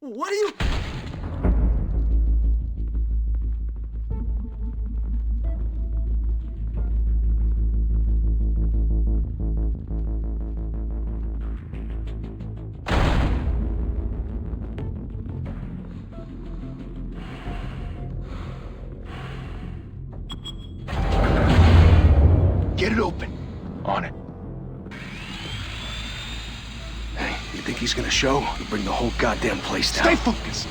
What are you... Get it open. On it. Hey, you think he's gonna show? He'll bring the whole goddamn place down. Stay focused!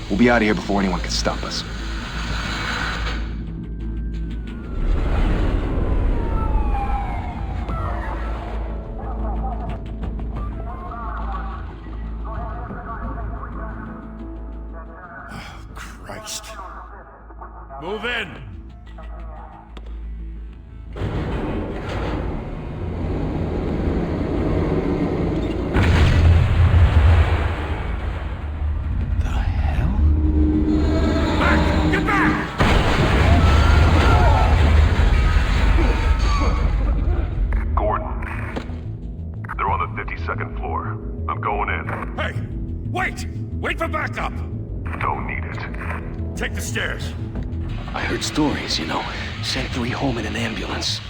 We'll be out of here before anyone can stop us. Oh, Christ. Move in! Wait for backup! Don't need it. Take the stairs. I heard stories, you know. Sent 3 home in an ambulance.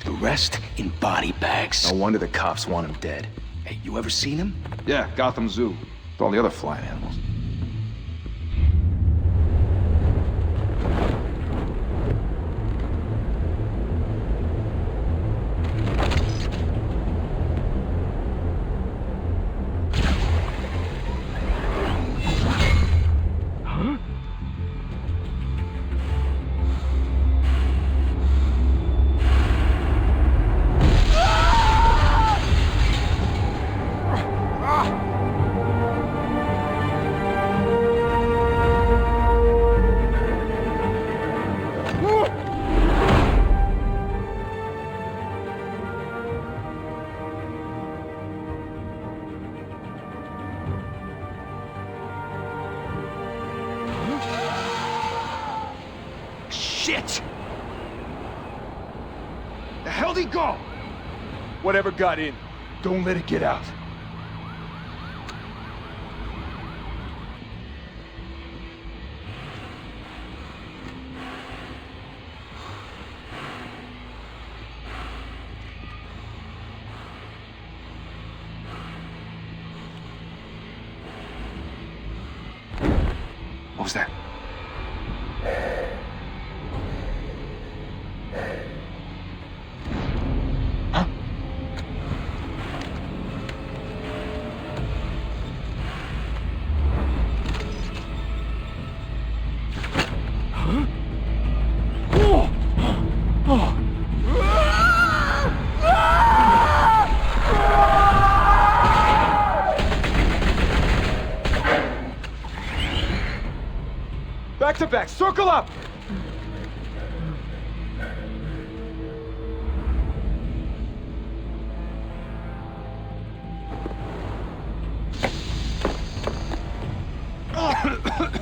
The rest in body bags. No wonder the cops want him dead. Hey, you ever seen him? Yeah, Gotham Zoo. With all the other flying animals. Shit! The hell'd he go? Whatever got in, don't let it get out. What was that? Back to back, circle up!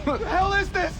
What the hell is this?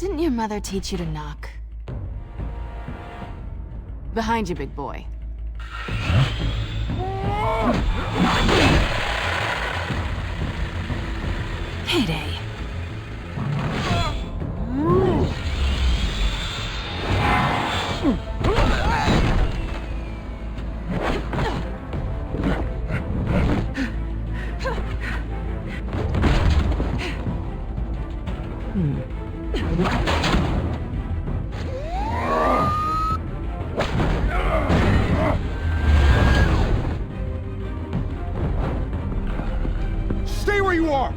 Didn't your mother teach you to knock? Behind you, big boy. Heyday. Stay where you are!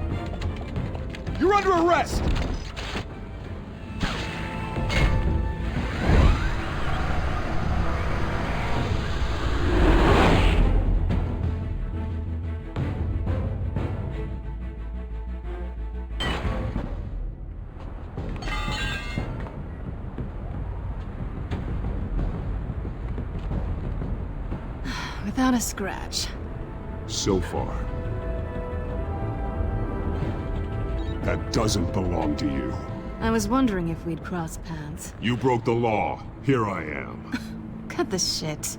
You're under arrest! Without a scratch. So far. That doesn't belong to you. I was wondering if we'd cross paths. You broke the law. Here I am. Cut the shit.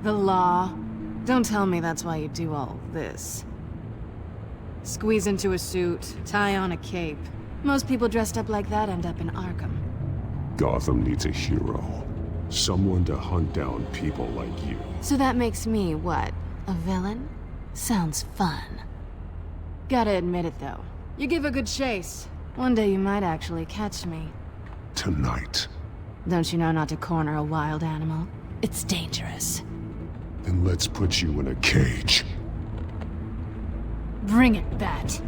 The law. Don't tell me that's why you do all this. Squeeze into a suit, tie on a cape. Most people dressed up like that end up in Arkham. Gotham needs a hero. Someone to hunt down people like you. So that makes me, what, a villain? Sounds fun. Gotta admit it, though. You give a good chase. One day you might actually catch me. Tonight. Don't you know not to corner a wild animal? It's dangerous. Then let's put you in a cage. Bring it, Bat.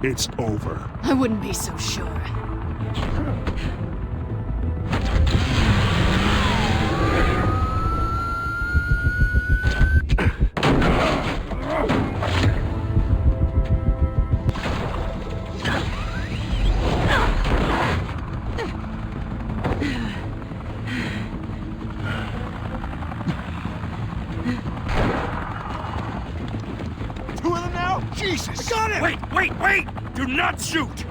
It's over. I wouldn't be so sure. Two of them now? Jesus! Got it! Wait, wait, wait! Do not shoot!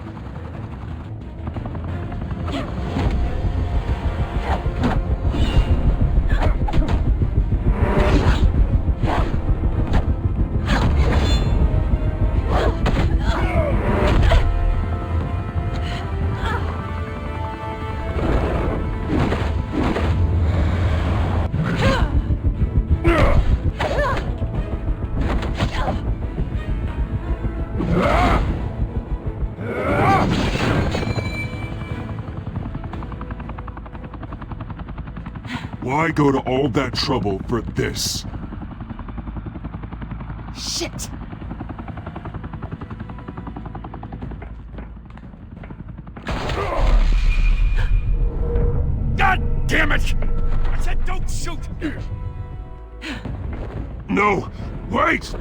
Why go to all that trouble for this? Shit! God damn it! I said don't shoot! No! Wait!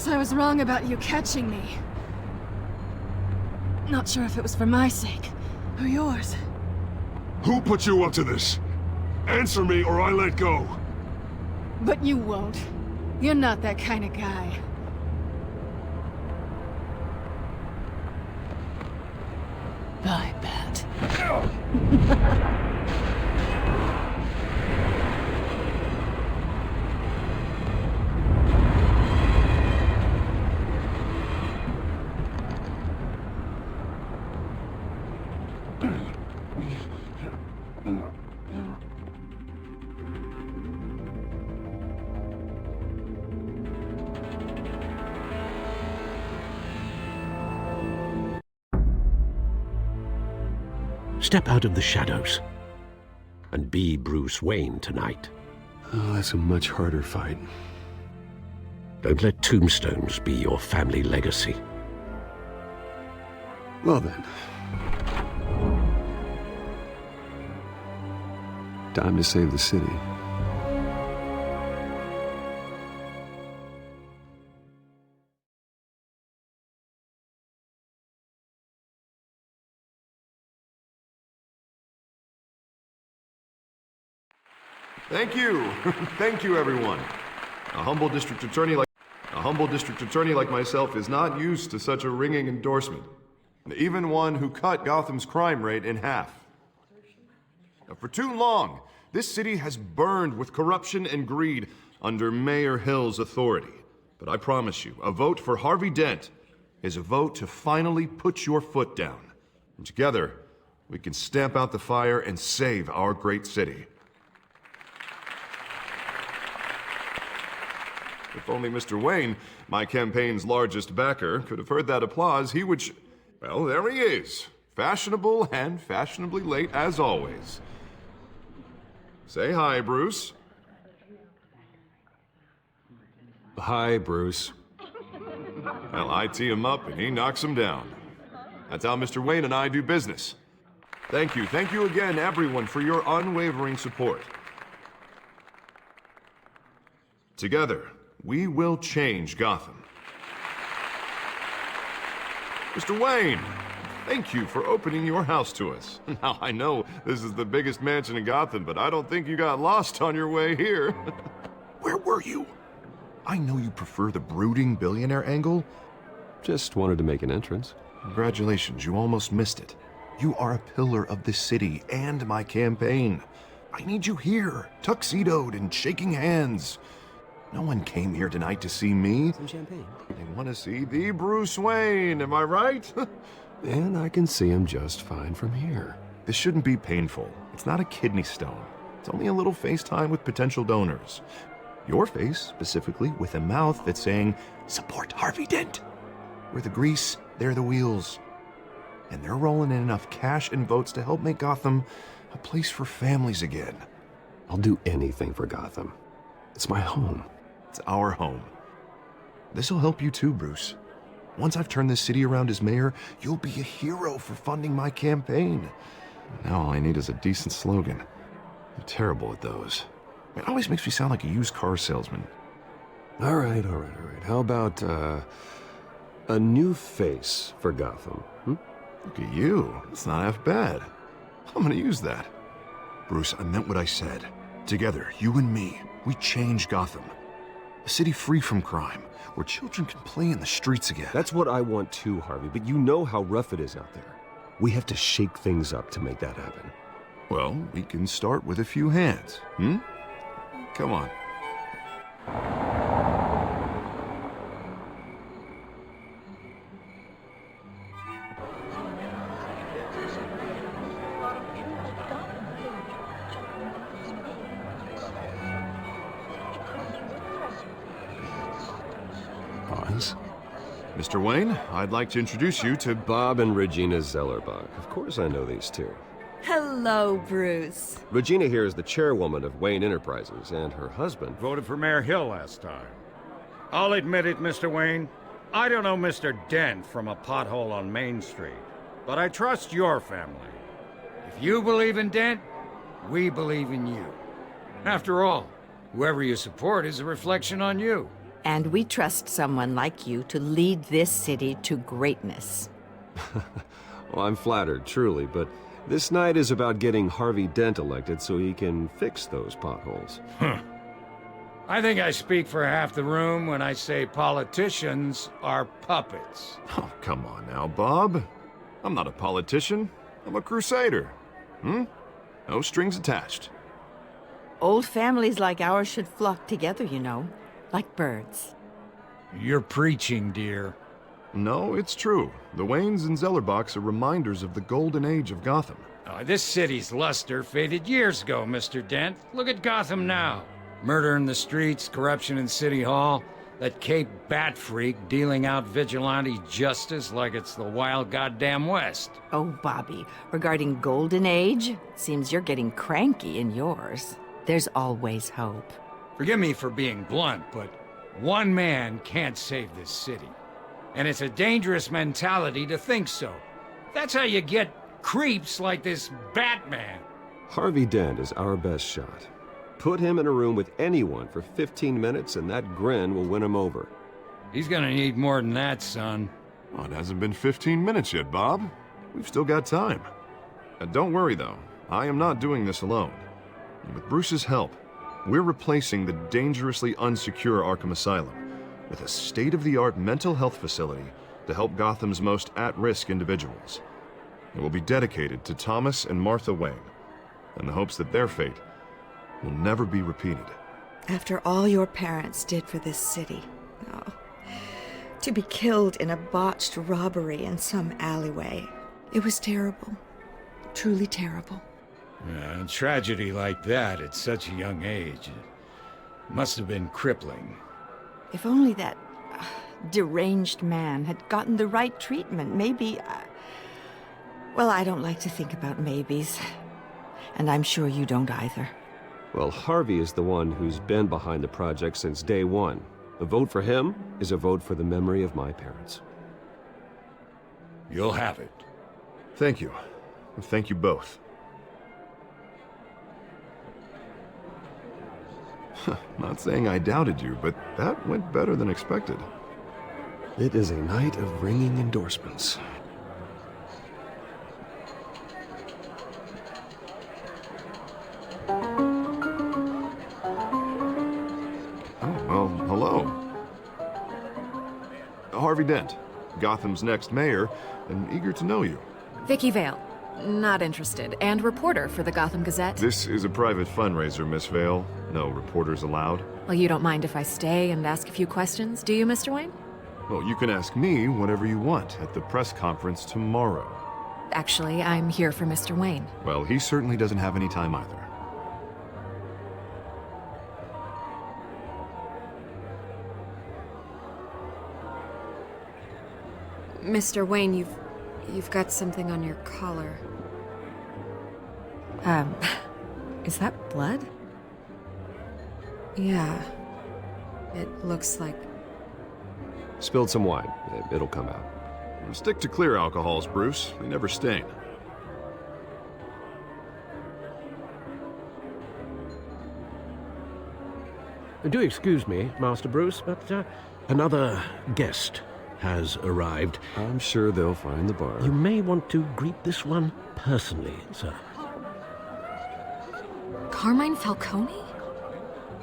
guess I was wrong about you catching me. Not sure if it was for my sake, or yours. Who put you up to this? Answer me or I let go. But you won't. You're not that kind of guy. Bye, Pat. Step out of the shadows and be Bruce Wayne tonight. Oh, that's a much harder fight. Don't let tombstones be your family legacy. Well then. Time to save the city. Thank you. Thank you, everyone. A humble district attorney like myself is not used to such a ringing endorsement. Even one who cut Gotham's crime rate in half. For too long, this city has burned with corruption and greed under Mayor Hill's authority. But I promise you, a vote for Harvey Dent is a vote to finally put your foot down. And together, we can stamp out the fire and save our great city. If only Mr. Wayne, my campaign's largest backer, could have heard that applause, he would well, there he is. Fashionable and fashionably late as always. Say hi, Bruce. Hi, Bruce. Well, I tee him up and he knocks him down. That's how Mr. Wayne and I do business. Thank you again, everyone, for your unwavering support. Together, we will change Gotham. Mr. Wayne, thank you for opening your house to us. Now, I know this is the biggest mansion in Gotham, but I don't think you got lost on your way here. Where were you? I know you prefer the brooding billionaire angle. Just wanted to make an entrance. Congratulations, you almost missed it. You are a pillar of this city and my campaign. I need you here, tuxedoed and shaking hands. No one came here tonight to see me. Some champagne. They want to see the Bruce Wayne, am I right? And I can see him just fine from here. This shouldn't be painful. It's not a kidney stone. It's only a little FaceTime with potential donors. Your face, specifically, with a mouth that's saying, support Harvey Dent. We're the grease, they're the wheels. And they're rolling in enough cash and votes to help make Gotham a place for families again. I'll do anything for Gotham. It's my home. It's our home. This'll help you too, Bruce. Once I've turned this city around as mayor, you'll be a hero for funding my campaign. Now all I need is a decent slogan. I'm terrible at those. It always makes me sound like a used car salesman. All right. How about, a new face for Gotham? Look at you. It's not half bad. I'm gonna use that. Bruce, I meant what I said. Together, you and me, we change Gotham. A city free from crime, where children can play in the streets again. That's what I want too, Harvey, but you know how rough it is out there. We have to shake things up to make that happen. Well, we can start with a few hands, Come on. Pause. Mr. Wayne, I'd like to introduce you to Bob and Regina Zellerbach. Of course I know these two. Hello, Bruce. Regina here is the chairwoman of Wayne Enterprises, and her husband... Voted for Mayor Hill last time. I'll admit it, Mr. Wayne. I don't know Mr. Dent from a pothole on Main Street, but I trust your family. If you believe in Dent, we believe in you. After all, whoever you support is a reflection on you. And we trust someone like you to lead this city to greatness. Well, I'm flattered, truly, but this night is about getting Harvey Dent elected so he can fix those potholes. I think I speak for half the room when I say politicians are puppets. Oh, come on now, Bob. I'm not a politician. I'm a crusader. No strings attached. Old families like ours should flock together, you know, like birds. You're preaching, dear. No, it's true. The Waynes and Zellerbachs are reminders of the golden age of Gotham. This city's luster faded years ago, Mr. Dent. Look at Gotham now. Murder in the streets, corruption in City Hall, that Cape Bat freak dealing out vigilante justice like it's the wild goddamn West. Oh, Bobby, regarding Golden Age, seems you're getting cranky in yours. There's always hope. Forgive me for being blunt, but one man can't save this city. And it's a dangerous mentality to think so. That's how you get creeps like this Batman. Harvey Dent is our best shot. Put him in a room with anyone for 15 minutes and that grin will win him over. He's gonna need more than that, son. Oh, it hasn't been 15 minutes yet, Bob. We've still got time. Don't worry, though. I am not doing this alone. And with Bruce's help, we're replacing the dangerously unsecure Arkham Asylum with a state-of-the-art mental health facility to help Gotham's most at-risk individuals. It will be dedicated to Thomas and Martha Wayne, in the hopes that their fate will never be repeated. After all your parents did for this city, to be killed in a botched robbery in some alleyway, it was terrible. Truly terrible. A tragedy like that at such a young age must have been crippling. If only that deranged man had gotten the right treatment, maybe... Well, I don't like to think about maybes. And I'm sure you don't either. Well, Harvey is the one who's been behind the project since day one. A vote for him is a vote for the memory of my parents. You'll have it. Thank you. Thank you both. Not saying I doubted you, but that went better than expected. It is a night of ringing endorsements. Well, hello. Harvey Dent, Gotham's next mayor, and eager to know you. Vicky Vale. Not interested. And reporter for the Gotham Gazette. This is a private fundraiser, Miss Vale. No reporters allowed. Well, you don't mind if I stay and ask a few questions, do you, Mr. Wayne? Well, you can ask me whatever you want at the press conference tomorrow. Actually, I'm here for Mr. Wayne. Well, he certainly doesn't have any time either. Mr. Wayne, you've got something on your collar. Is that blood? Yeah. It looks like... Spilled some wine. It'll come out. Stick to clear alcohols, Bruce. They never stain. Do excuse me, Master Bruce, but another guest has arrived. I'm sure they'll find the bar. You may want to greet this one personally, sir. Carmine Falcone?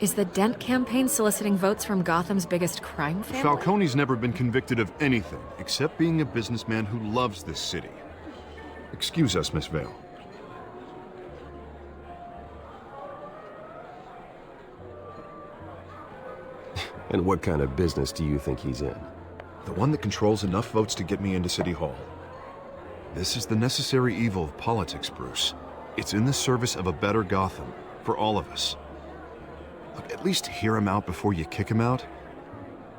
Is the Dent campaign soliciting votes from Gotham's biggest crime family? Falcone's never been convicted of anything except being a businessman who loves this city. Excuse us, Miss Vale. And what kind of business do you think he's in? The one that controls enough votes to get me into City Hall. This is the necessary evil of politics, Bruce. It's in the service of a better Gotham, for all of us. Look, at least hear him out before you kick him out.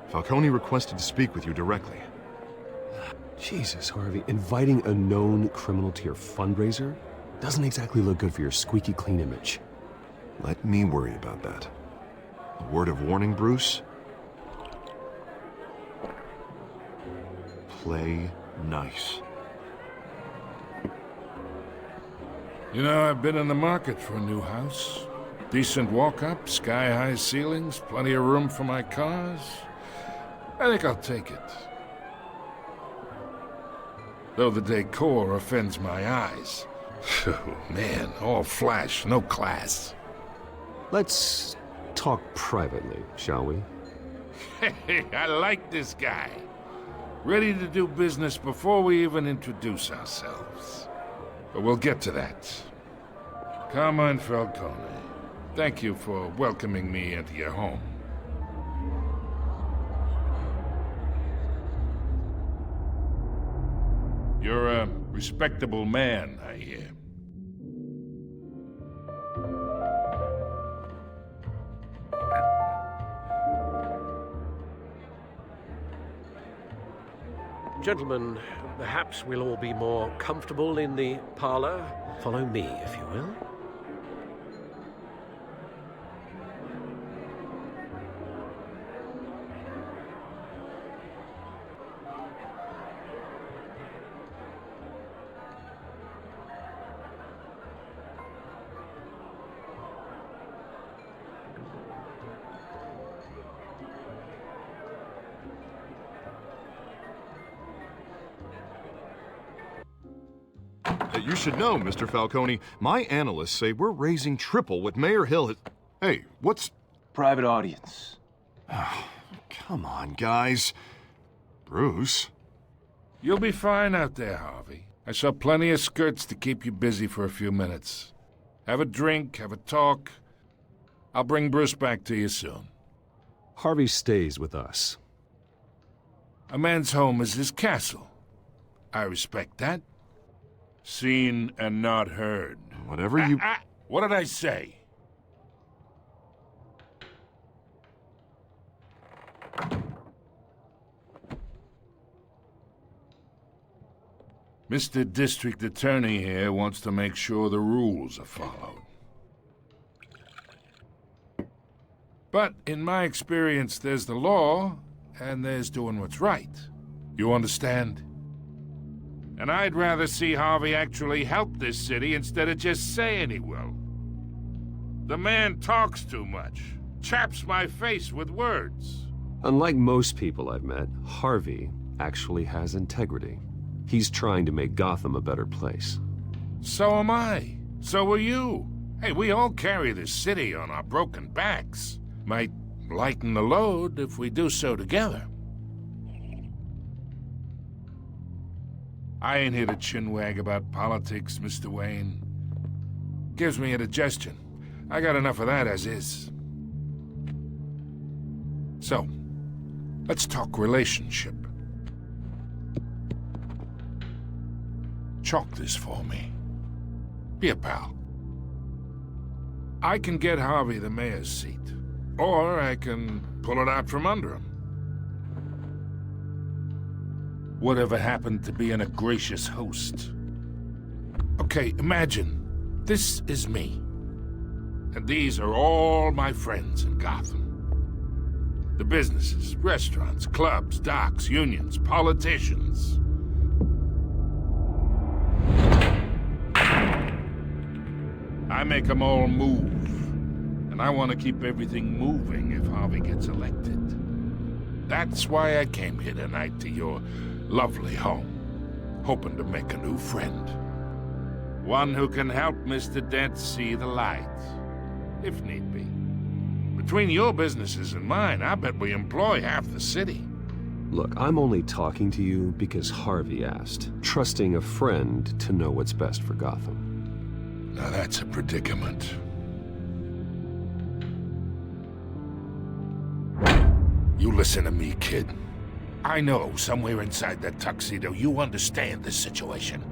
Falcone requested to speak with you directly. Jesus, Harvey, inviting a known criminal to your fundraiser doesn't exactly look good for your squeaky clean image. Let me worry about that. A word of warning, Bruce? Play nice. You know, I've been in the market for a new house. Decent walk-up, sky-high ceilings, plenty of room for my cars. I think I'll take it. Though the decor offends my eyes. Oh, man, all flash, no class. Let's talk privately, shall we? Hey, I like this guy. Ready to do business before we even introduce ourselves. But we'll get to that. Carmine Falcone, thank you for welcoming me into your home. You're a respectable man, I hear. Gentlemen, perhaps we'll all be more comfortable in the parlor. Follow me, if you will. You should know, Mr. Falcone, my analysts say we're raising triple what Mayor Hill has... Hey, what's... Private audience. Come on, guys. Bruce? You'll be fine out there, Harvey. I saw plenty of skirts to keep you busy for a few minutes. Have a drink, have a talk. I'll bring Bruce back to you soon. Harvey stays with us. A man's home is his castle. I respect that. Seen and not heard. Whatever you... What did I say? Mr. District Attorney here wants to make sure the rules are followed. But in my experience, there's the law, and there's doing what's right. You understand? And I'd rather see Harvey actually help this city instead of just saying he will. The man talks too much, chaps my face with words. Unlike most people I've met, Harvey actually has integrity. He's trying to make Gotham a better place. So am I. So are you. Hey, we all carry this city on our broken backs. Might lighten the load if we do so together. I ain't here to chinwag about politics, Mr. Wayne. Gives me indigestion. I got enough of that as is. So, let's talk relationship. Chalk this for me. Be a pal. I can get Harvey the mayor's seat, or I can pull it out from under him. Whatever happened to being a gracious host? Okay, imagine, this is me. And these are all my friends in Gotham. The businesses, restaurants, clubs, docks, unions, politicians. I make them all move. And I want to keep everything moving if Harvey gets elected. That's why I came here tonight to your lovely home, hoping to make a new friend. One who can help Mr. Dent see the light, if need be. Between your businesses and mine, I bet we employ half the city. Look, I'm only talking to you because Harvey asked, trusting a friend to know what's best for Gotham. Now that's a predicament. You listen to me, kid. I know somewhere inside that tuxedo you understand this situation.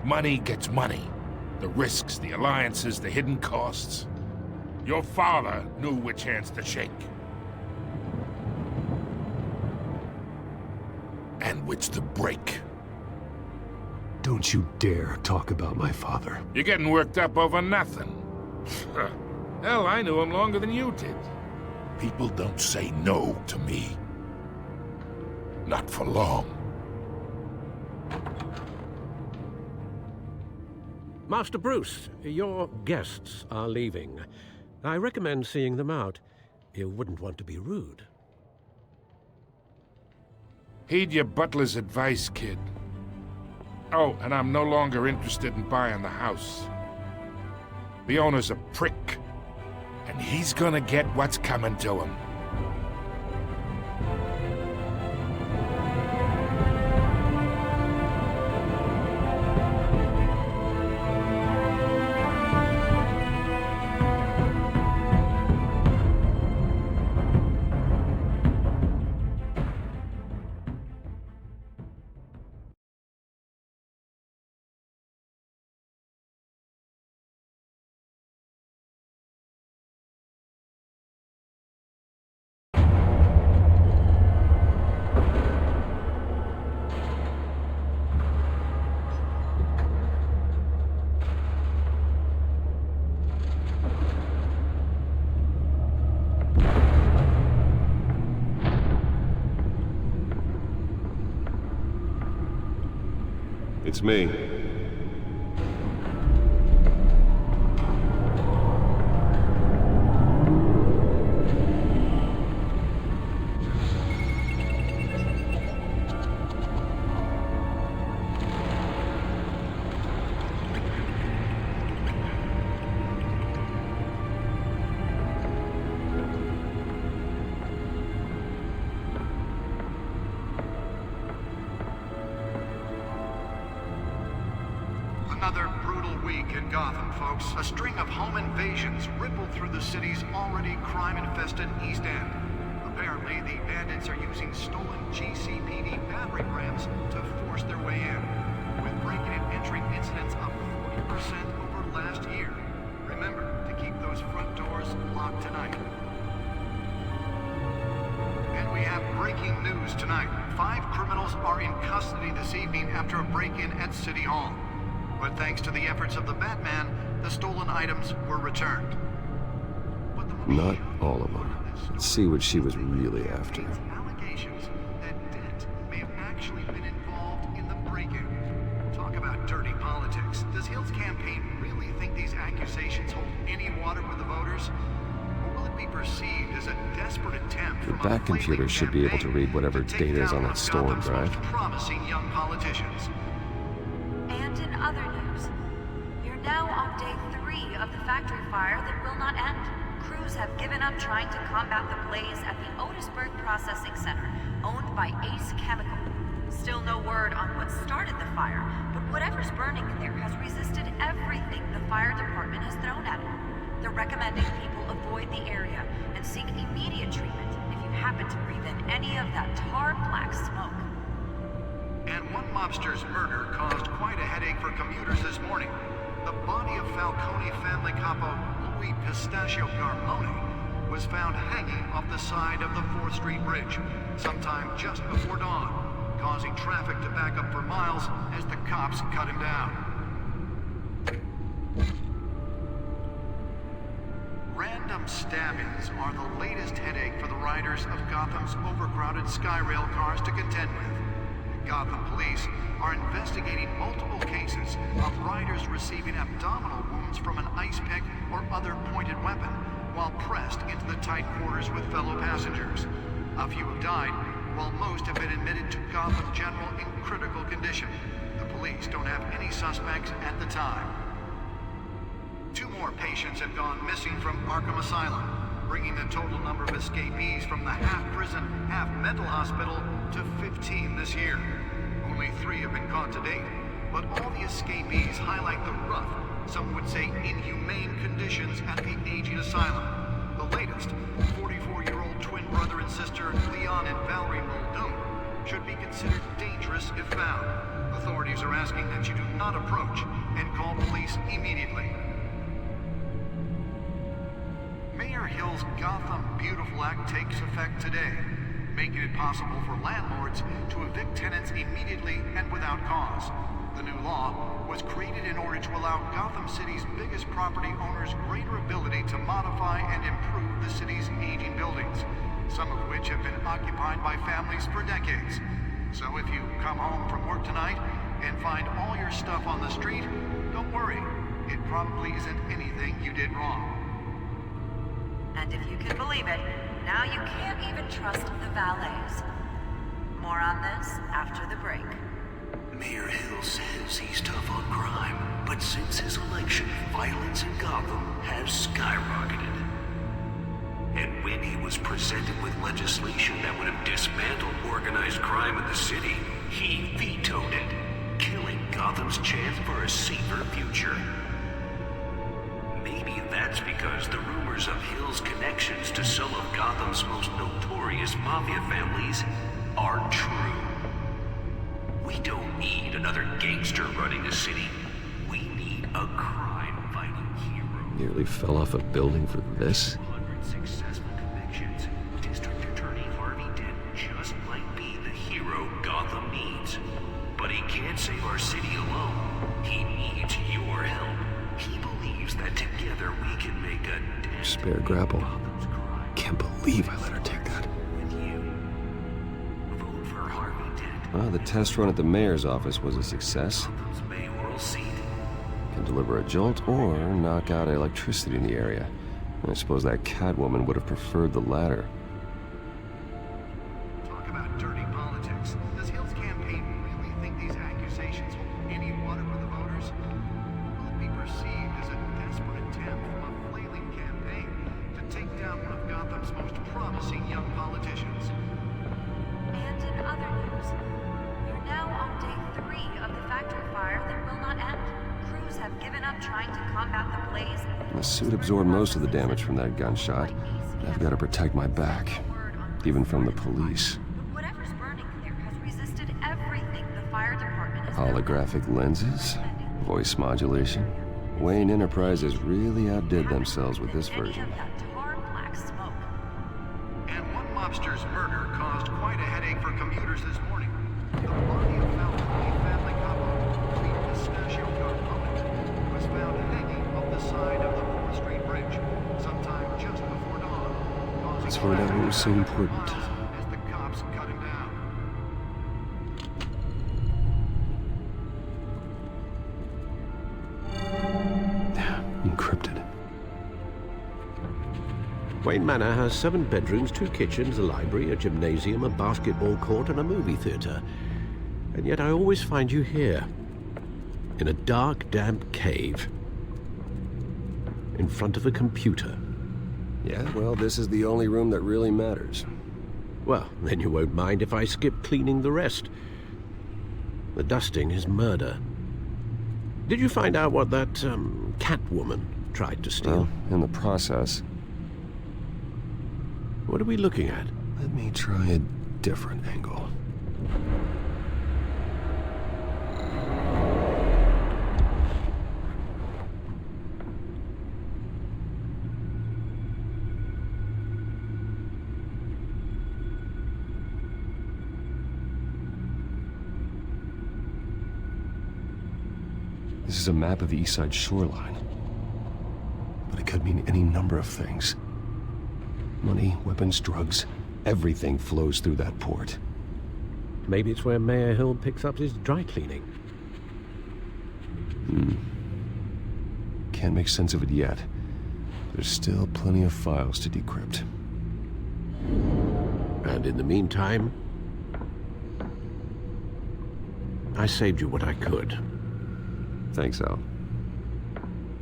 Money gets money. The risks, the alliances, the hidden costs. Your father knew which hands to shake. And which to break. Don't you dare talk about my father. You're getting worked up over nothing. Hell, I knew him longer than you did. People don't say no to me. Not for long. Master Bruce, your guests are leaving. I recommend seeing them out. You wouldn't want to be rude. Heed your butler's advice, kid. Oh, and I'm no longer interested in buying the house. The owner's a prick, and he's gonna get what's coming to him. It's me. Another brutal week in Gotham, folks. A string of home invasions rippled through the city's already crime-infested East End. Apparently, the bandits are using stolen GCPD battering rams to force their way in, with breaking and entering incidents up 40% over last year. Remember to keep those front doors locked tonight. And we have breaking news tonight. 5 criminals are in custody this evening after a break-in at City Hall. But thanks to the efforts of the Batman, the stolen items were returned. Not all of them. Let's see what she was really after. Allegations that Dent may have actually been involved in the break-in. Talk about dirty politics. Does Hill's campaign really think these accusations hold any water with the voters? Or will it be perceived as a desperate attempt Your from back computer should be able to read whatever data is on that storm drive. Promising young politicians. And in other news, we're now on day 3 of the factory fire that will not end. Crews have given up trying to combat the blaze at the Otisburg Processing Center, owned by Ace Chemical. Still no word on what started the fire, but whatever's burning in there has resisted everything the fire department has thrown at it. They're recommending people avoid the area and seek immediate treatment if you happen to breathe in any of that tar black smoke. And one mobster's murder caused quite a headache for commuters this morning. The body of Falcone family capo Louis Pistachio Garmone was found hanging off the side of the 4th Street Bridge sometime just before dawn, causing traffic to back up for miles as the cops cut him down. Random stabbings are the latest headache for the riders of Gotham's overcrowded Skyrail cars to contend with. Gotham police are investigating multiple cases of riders receiving abdominal wounds from an ice pick or other pointed weapon while pressed into the tight quarters with fellow passengers. A few have died, while most have been admitted to Gotham General in critical condition. The police don't have any suspects at the time. 2 more patients have gone missing from Arkham Asylum, bringing the total number of escapees from the half-prison, half-mental hospital to 15 this year. Only 3 have been caught to date, but all the escapees highlight the rough, some would say inhumane conditions at the aging asylum. The latest, 44-year-old twin brother and sister Leon and Valerie Muldoon, should be considered dangerous if found. Authorities are asking that you do not approach and call police immediately. Mayor Hill's Gotham Beautiful Act takes effect today, making it possible for landlords to evict tenants immediately and without cause. The new law was created in order to allow Gotham City's biggest property owners greater ability to modify and improve the city's aging buildings, some of which have been occupied by families for decades. So if you come home from work tonight and find all your stuff on the street, don't worry. It probably isn't anything you did wrong. And if you can believe it, now you can't even trust the valets. More on this after the break. Mayor Hill says he's tough on crime, but since his election, violence in Gotham has skyrocketed. And when he was presented with legislation that would have dismantled organized crime in the city, he vetoed it, killing Gotham's chance for a safer future. Maybe that's because the rumors of Hill's connections to some of Gotham's most notorious mafia families are true. We don't need another gangster running the city. We need a crime-fighting hero. Nearly fell off a building for this? 100 successful convictions. District Attorney Harvey Dent just might be the hero Gotham needs. But he can't save our city alone. He needs your help. He believes that together we can make a dent. Spare grapple. Can't believe I let her take that. With you. Vote for Harvey Dent. Well, the test run at the mayor's office was a success. Gotham's mayoral seat. Can deliver a jolt or knock out electricity in the area. I suppose that Catwoman would have preferred the latter. Talk about dirty politics. Does Hill's campaign really think these accusations hold any water with the voters? Will it be perceived as a desperate attempt from a flailing campaign to take down one of Gotham's most promising young politicians? And in other news, you're now on day 3 of the factory fire that will not end. Crews have given up trying to combat the blaze. The suit absorbed most of the damage from that gunshot. I've got to protect my back, even from the police. But whatever's burning in there has resisted everything the fire department has Holographic lenses, voice modulation. Wayne Enterprises really outdid themselves with this version. And one mobster's murder caused quite a headache for commuters this morning. The body of Falcone family couple, the Justiciero component, was found hanging off the side of the 4th Street Bridge sometime just before dawn. Let's find out what was so important. As the cops cut him down. Encrypted. Wayne Manor has 7 bedrooms, 2 kitchens, a library, a gymnasium, a basketball court, and a movie theater. And yet I always find you here, in a dark, damp cave, in front of a computer. Yeah, well, this is the only room that really matters. Well, then you won't mind if I skip cleaning the rest. The dusting is murder. Did you find out what that, Catwoman tried to steal? Well, in the process. What are we looking at? Let me try a different angle. This is a map of the East Side shoreline. But it could mean any number of things. Money, weapons, drugs, everything flows through that port. Maybe it's where Mayor Hill picks up his dry cleaning. Can't make sense of it yet. There's still plenty of files to decrypt. And in the meantime, I saved you what I could. Thanks, Al.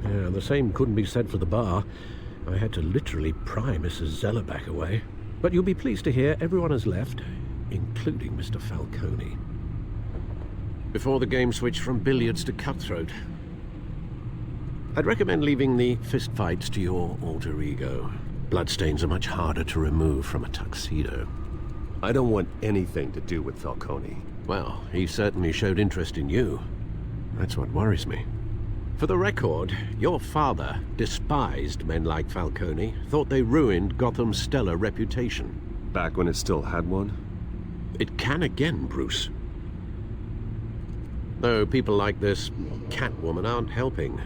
Yeah, the same couldn't be said for the bar. I had to literally pry Mrs. Zellerback away. But you'll be pleased to hear everyone has left, including Mr. Falcone. Before the game switched from billiards to cutthroat, I'd recommend leaving the fistfights to your alter ego. Bloodstains are much harder to remove from a tuxedo. I don't want anything to do with Falcone. Well, he certainly showed interest in you. That's what worries me. For the record, your father despised men like Falcone, thought they ruined Gotham's stellar reputation. Back when it still had one? It can again, Bruce. Though people like this Catwoman aren't helping.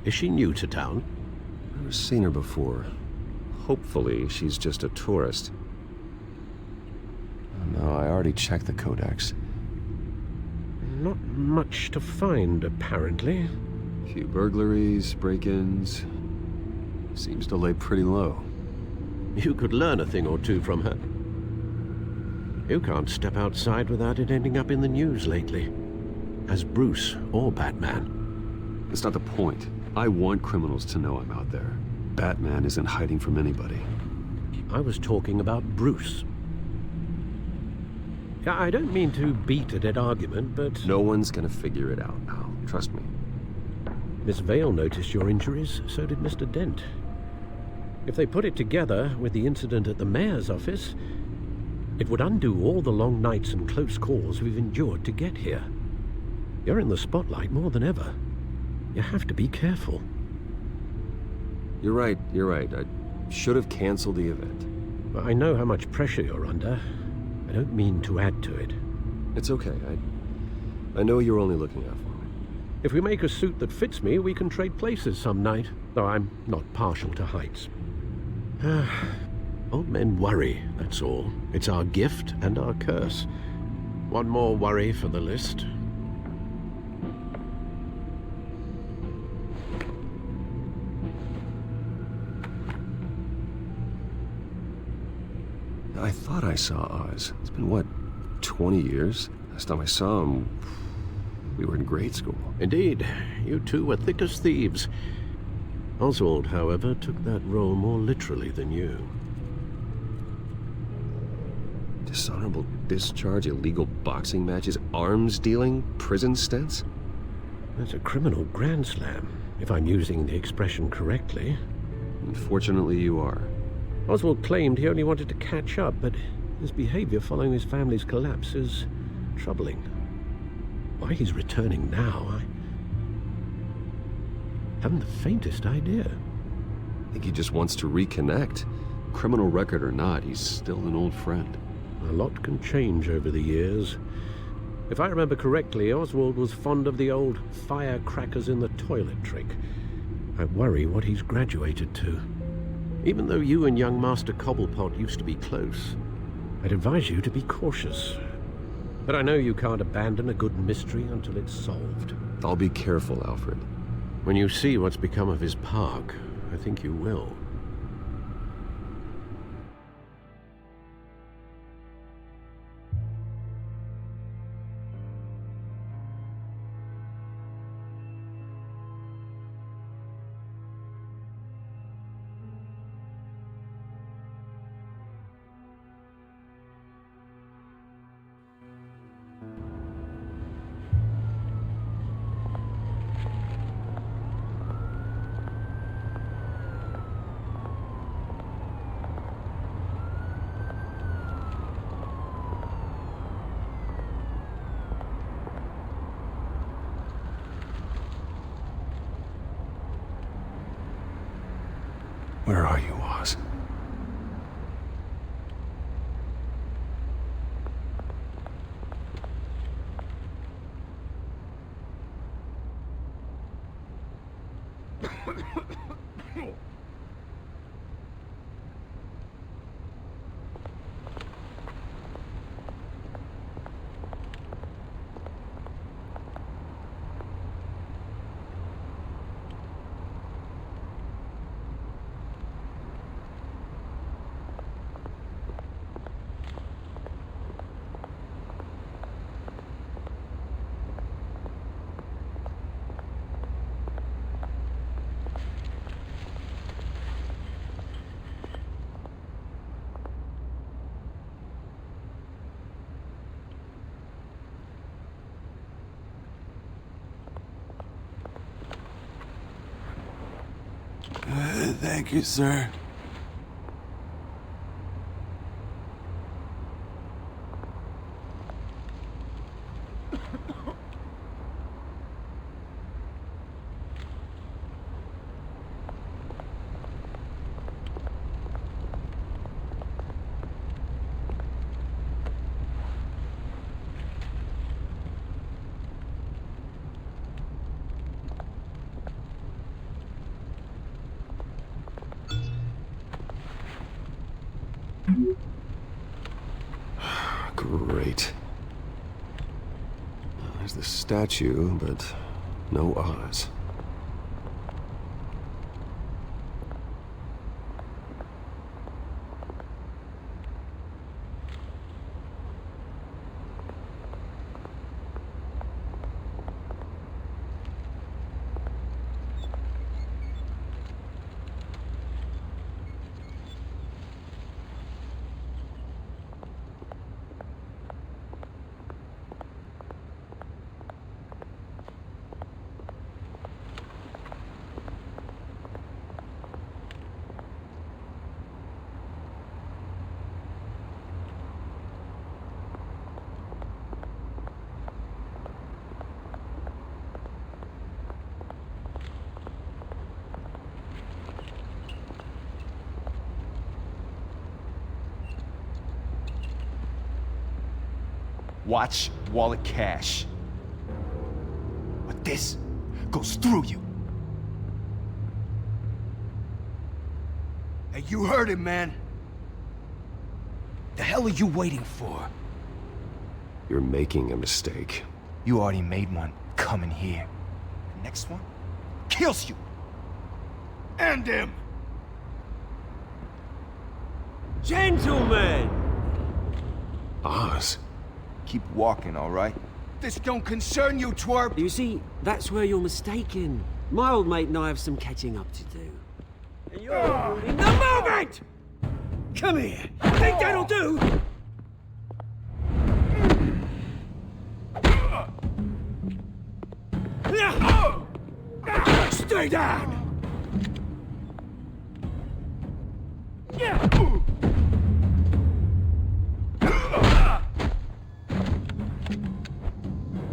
Is she new to town? I've never seen her before. Hopefully, she's just a tourist. No, I already checked the codex. Not much to find, apparently. Few burglaries, break-ins. Seems to lay pretty low. You could learn a thing or two from her. You can't step outside without it ending up in the news lately. As Bruce or Batman. That's not the point. I want criminals to know I'm out there. Batman isn't hiding from anybody. I was talking about Bruce. I don't mean to beat a dead argument, but... No one's gonna figure it out now. Trust me. Miss Vale noticed your injuries, so did Mr. Dent. If they put it together with the incident at the mayor's office, it would undo all the long nights and close calls we've endured to get here. You're in the spotlight more than ever. You have to be careful. You're right. I should have canceled the event. I know how much pressure you're under. I don't mean to add to it. It's okay. I know you're only looking out for me. If we make a suit that fits me, we can trade places some night, though I'm not partial to heights. Old men worry, that's all. It's our gift and our curse. One more worry for the list. I thought I saw Oz. It's been, what, 20 years? Last time I saw him, we were in grade school. Indeed. You two were thick as thieves. Oswald, however, took that role more literally than you. Dishonorable discharge, illegal boxing matches, arms dealing, prison stints? That's a criminal grand slam, if I'm using the expression correctly. Unfortunately, you are. Oswald claimed he only wanted to catch up, but his behavior following his family's collapse is troubling. Why he's returning now, I haven't the faintest idea. I think he just wants to reconnect. Criminal record or not, he's still an old friend. A lot can change over the years. If I remember correctly, Oswald was fond of the old firecrackers in the toilet trick. I worry what he's graduated to. Even though you and young Master Cobblepot used to be close, I'd advise you to be cautious. But I know you can't abandon a good mystery until it's solved. I'll be careful, Alfred. When you see what's become of his park, I think you will. Where are you, Oz? Thank you, sir. Great. There's the statue, but no Oz. Watch wallet cash. But this goes through you. Hey, you heard him, man. The hell are you waiting for? You're making a mistake. You already made one coming here. The next one kills you. And him. Gentlemen! Oz. Keep walking, all right? This don't concern you, twerp. You see, that's where you're mistaken. My old mate and I have some catching up to do. And you're ruining the moment! Come here. Think that'll do? Stay down!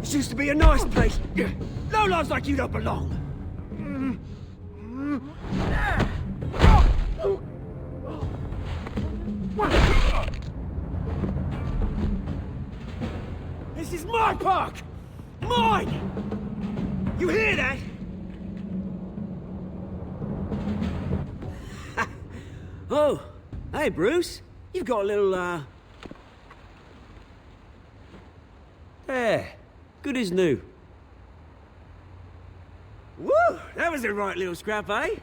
This used to be a nice place. Lowlifes like you don't belong. This is my park! Mine! You hear that? Oh, hey Bruce. You've got a little, There. Good as new. Woo! That was a right little scrap, eh?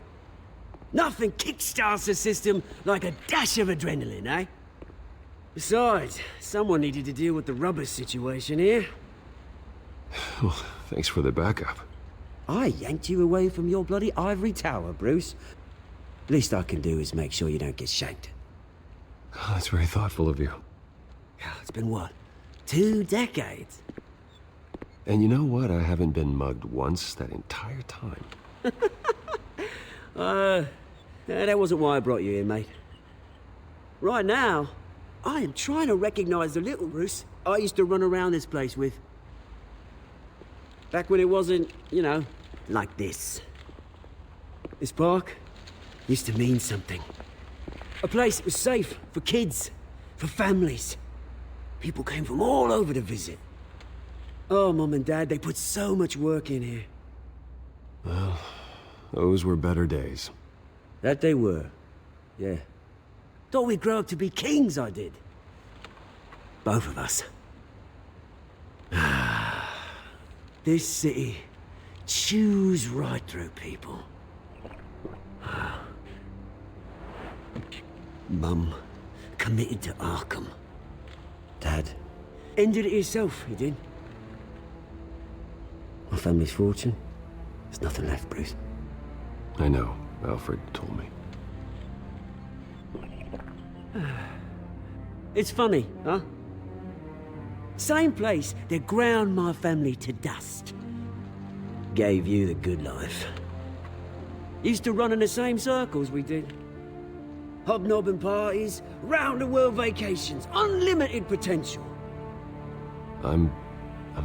Nothing kickstarts the system like a dash of adrenaline, eh? Besides, someone needed to deal with the rubber situation here. Well, thanks for the backup. I yanked you away from your bloody ivory tower, Bruce. Least I can do is make sure you don't get shanked. Oh, that's very thoughtful of you. It's been what? 2 decades? And you know what? I haven't been mugged once that entire time. That wasn't why I brought you here, mate. Right now, I am trying to recognize the little Bruce I used to run around this place with. Back when it wasn't, you know, like this. This park used to mean something. A place that was safe for kids, for families. People came from all over to visit. Oh, Mum and Dad, they put so much work in here. Well, those were better days. That they were, yeah. Thought we'd grow up to be kings, I did. Both of us. This city chews right through people. Mum committed to Arkham. Dad ended it himself, he did. My family's fortune, there's nothing left, Bruce. I know. Alfred told me. It's funny, huh? Same place that ground my family to dust. Gave you the good life. Used to run in the same circles we did. Hobnobbing parties, round-the-world vacations, unlimited potential. I'm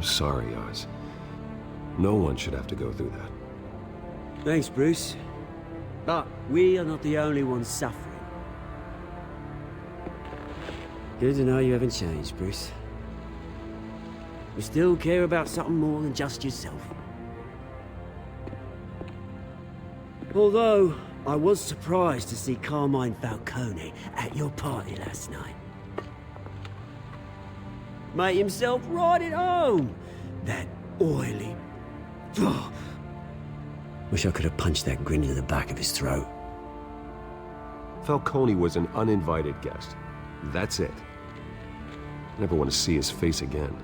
sorry, Oz. No one should have to go through that. Thanks, Bruce. But we are not the only ones suffering. Good to know you haven't changed, Bruce. You still care about something more than just yourself. Although, I was surprised to see Carmine Falcone at your party last night. Made himself right at home. That oily... Oh. Wish I could have punched that grin into the back of his throat. Falcone was an uninvited guest. That's it. Never want to see his face again.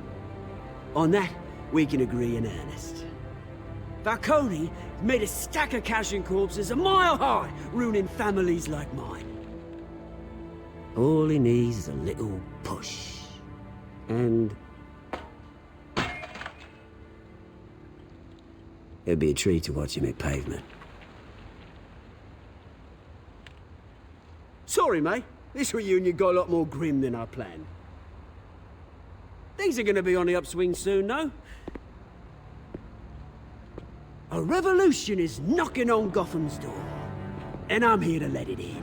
On that, we can agree in earnest. Falcone made a stack of cashing corpses a mile high, ruining families like mine. All he needs is a little push. And... it'd be a treat to watch him hit pavement. Sorry, mate. This reunion got a lot more grim than I planned. Things are gonna be on the upswing soon, no? A revolution is knocking on Gotham's door, and I'm here to let it in.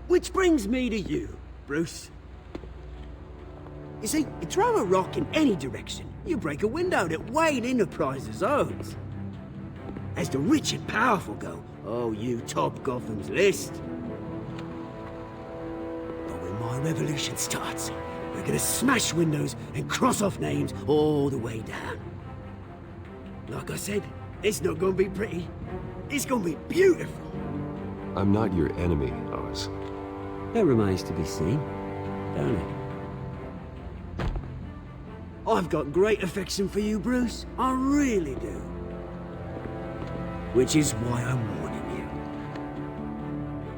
Which brings me to you, Bruce. You see, you throw a rock in any direction, you break a window that Wayne Enterprises owns. As the rich and powerful go, oh, you top Gotham's list. But when my revolution starts, we're gonna smash windows and cross off names all the way down. Like I said, it's not gonna be pretty. It's gonna be beautiful. I'm not your enemy, Oz. That remains to be seen, don't it? I've got great affection for you, Bruce. I really do. Which is why I'm warning you.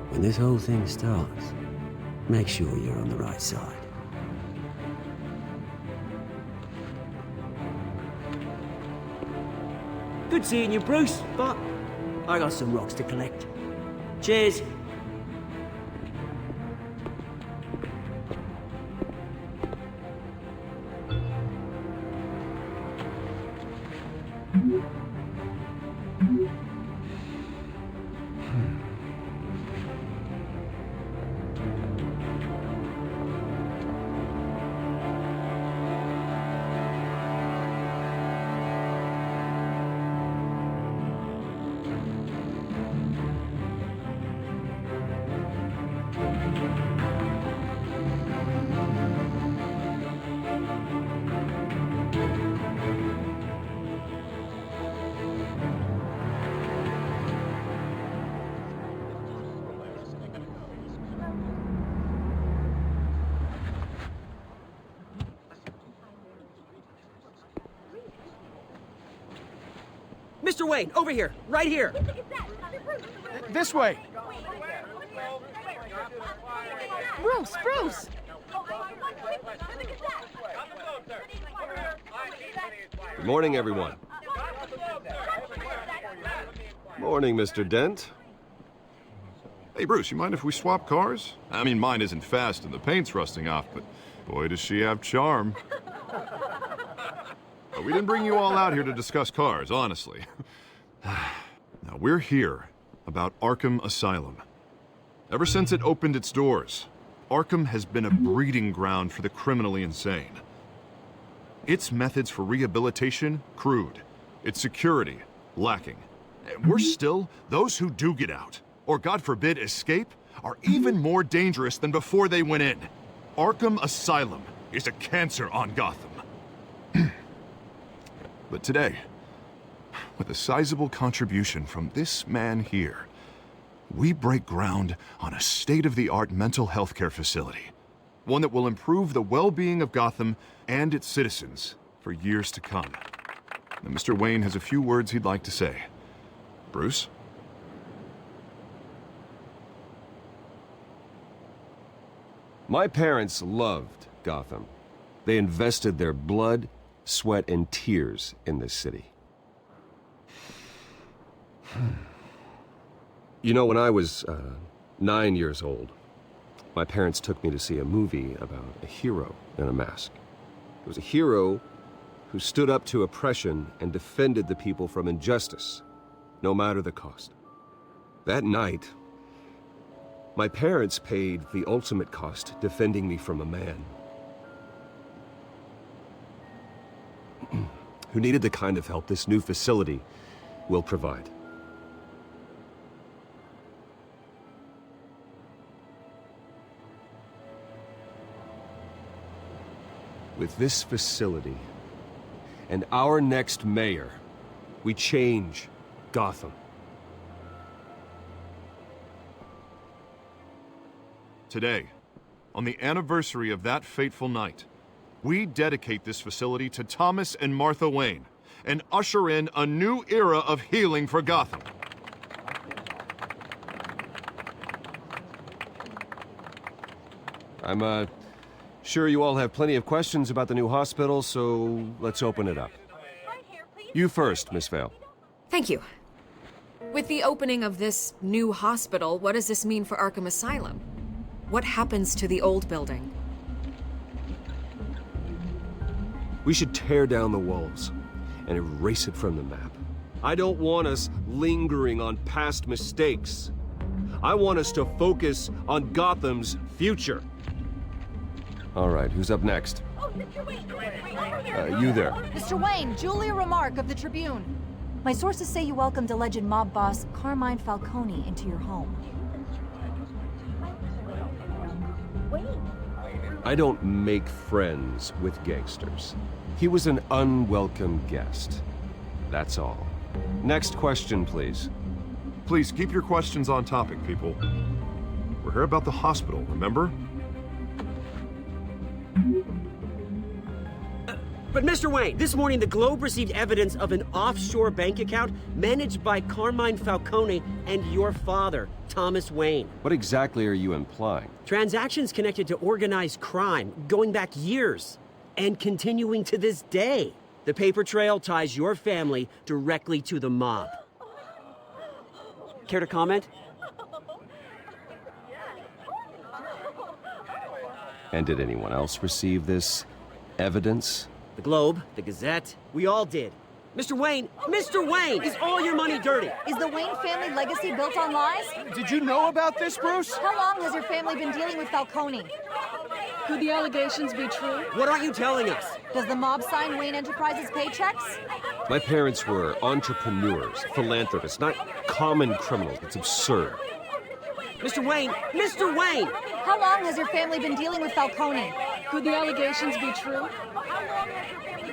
When this whole thing starts, make sure you're on the right side. Good seeing you, Bruce, but I got some rocks to collect. Cheers. Mr. Wayne, over here, right here. This way. Bruce! Good morning, everyone. Morning, Mr. Dent. Hey, Bruce, you mind if we swap cars? I mean, mine isn't fast and the paint's rusting off, but boy, does she have charm. We didn't bring you all out here to discuss cars, honestly. Now, we're here about Arkham Asylum. Ever since it opened its doors, Arkham has been a breeding ground for the criminally insane. Its methods for rehabilitation, crude. Its security, lacking. And worse still, those who do get out, or God forbid, escape, are even more dangerous than before they went in. Arkham Asylum is a cancer on Gotham. But today, with a sizable contribution from this man here, we break ground on a state-of-the-art mental health care facility. One that will improve the well-being of Gotham and its citizens for years to come. Now, Mr. Wayne has a few words he'd like to say. Bruce? My parents loved Gotham. They invested their blood, sweat, and tears in this city. You know, when I was 9 years old, my parents took me to see a movie about a hero in a mask. It was a hero who stood up to oppression and defended the people from injustice, no matter the cost. That night, my parents paid the ultimate cost defending me from a man who needed the kind of help this new facility will provide. With this facility and our next mayor, we change Gotham. Today, on the anniversary of that fateful night, we dedicate this facility to Thomas and Martha Wayne and usher in a new era of healing for Gotham. I'm sure you all have plenty of questions about the new hospital, so let's open it up. You first, Miss Vale. Thank you. With the opening of this new hospital, what does this mean for Arkham Asylum? What happens to the old building? We should tear down the walls and erase it from the map. I don't want us lingering on past mistakes. I want us to focus on Gotham's future. All right, who's up next? You there. Mr. Wayne, Julia Remark of the Tribune. My sources say you welcomed alleged mob boss Carmine Falcone into your home. I don't make friends with gangsters. He was an unwelcome guest. That's all. Next question, please. Please keep your questions on topic, people. We're here about the hospital, remember? But Mr. Wayne, this morning the Globe received evidence of an offshore bank account managed by Carmine Falcone and your father, Thomas Wayne. What exactly are you implying? Transactions connected to organized crime, going back years, and continuing to this day. The paper trail ties your family directly to the mob. Care to comment? And did anyone else receive this evidence? The Globe, the Gazette, we all did. Mr. Wayne, is all your money dirty? Is the Wayne family legacy built on lies? Did you know about this, Bruce? How long has your family been dealing with Falcone? Could the allegations be true? What aren't you telling us? Does the mob sign Wayne Enterprises paychecks? My parents were entrepreneurs, philanthropists, not common criminals. It's absurd. Mr. Wayne! How long has your family been dealing with Falcone? Could the allegations be true?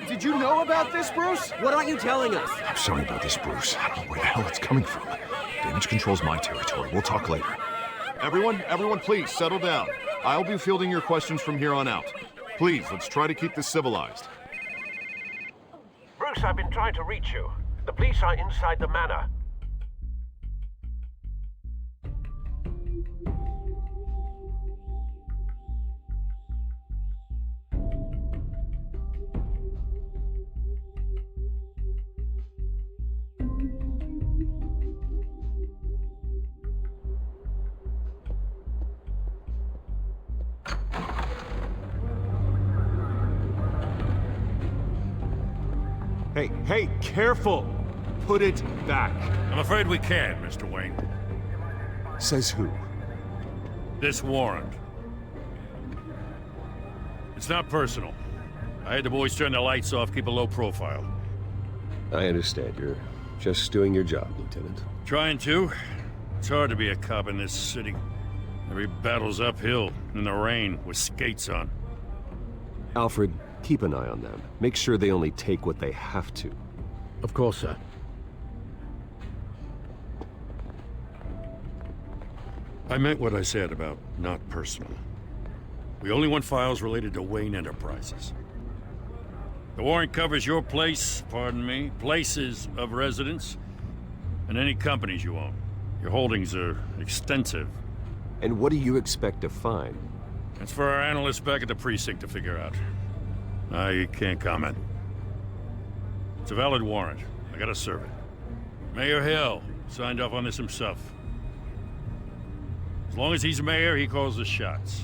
Did you know about this, Bruce? What aren't you telling us? I'm sorry about this, Bruce. I don't know where the hell it's coming from. Damage control's my territory. We'll talk later. Everyone, please, settle down. I'll be fielding your questions from here on out. Please, let's try to keep this civilized. Bruce, I've been trying to reach you. The police are inside the manor. Hey, careful! Put it back. I'm afraid we can't, Mr. Wayne. Says who? This warrant. It's not personal. I had the boys turn the lights off, keep a low profile. I understand. You're just doing your job, Lieutenant. Trying to. It's hard to be a cop in this city. Every battle's uphill, in the rain, with skates on. Alfred, keep an eye on them. Make sure they only take what they have to. Of course, sir. I meant what I said about not personal. We only want files related to Wayne Enterprises. The warrant covers your place, pardon me, places of residence, and any companies you own. Your holdings are extensive. And what do you expect to find? That's for our analysts back at the precinct to figure out. I can't comment. It's a valid warrant. I gotta serve it. Mayor Hill signed off on this himself. As long as he's mayor, he calls the shots.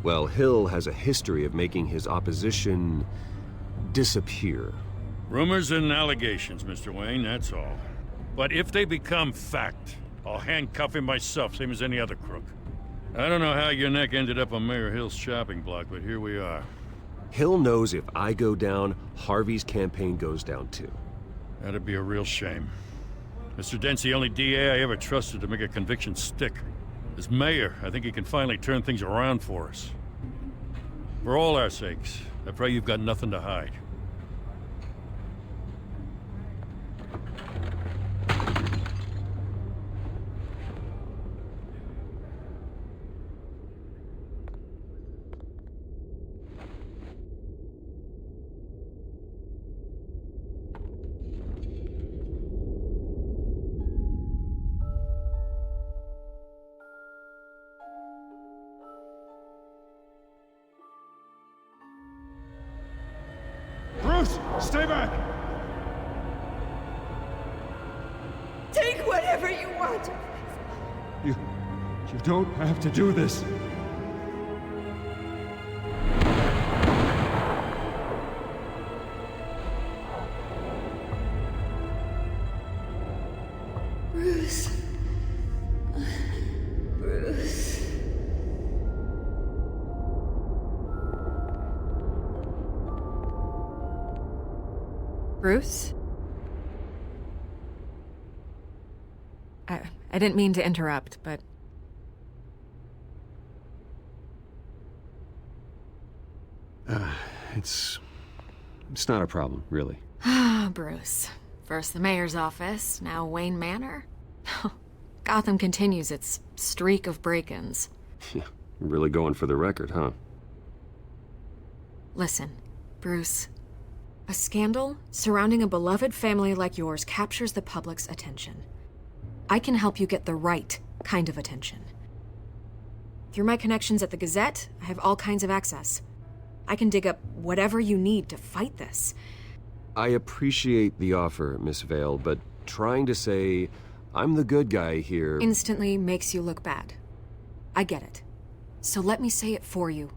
Well, Hill has a history of making his opposition disappear. Rumors and allegations, Mr. Wayne, that's all. But if they become fact, I'll handcuff him myself, same as any other crook. I don't know how your neck ended up on Mayor Hill's shopping block, but here we are. Hill knows if I go down, Harvey's campaign goes down too. That'd be a real shame. Mr. Dent's the only DA I ever trusted to make a conviction stick. As mayor, I think he can finally turn things around for us. For all our sakes, I pray you've got nothing to hide. Bruce, stay back! Take whatever you want. You don't have to do this. Bruce. Bruce. Bruce? I didn't mean to interrupt, but... It's not a problem, really. Ah, Bruce. First the mayor's office, now Wayne Manor. Gotham continues its streak of break-ins. Yeah, really going for the record, huh? Listen, Bruce. A scandal surrounding a beloved family like yours captures the public's attention. I can help you get the right kind of attention. Through my connections at the Gazette, I have all kinds of access. I can dig up whatever you need to fight this. I appreciate the offer, Miss Vale, but trying to say I'm the good guy here... instantly makes you look bad. I get it. So let me say it for you.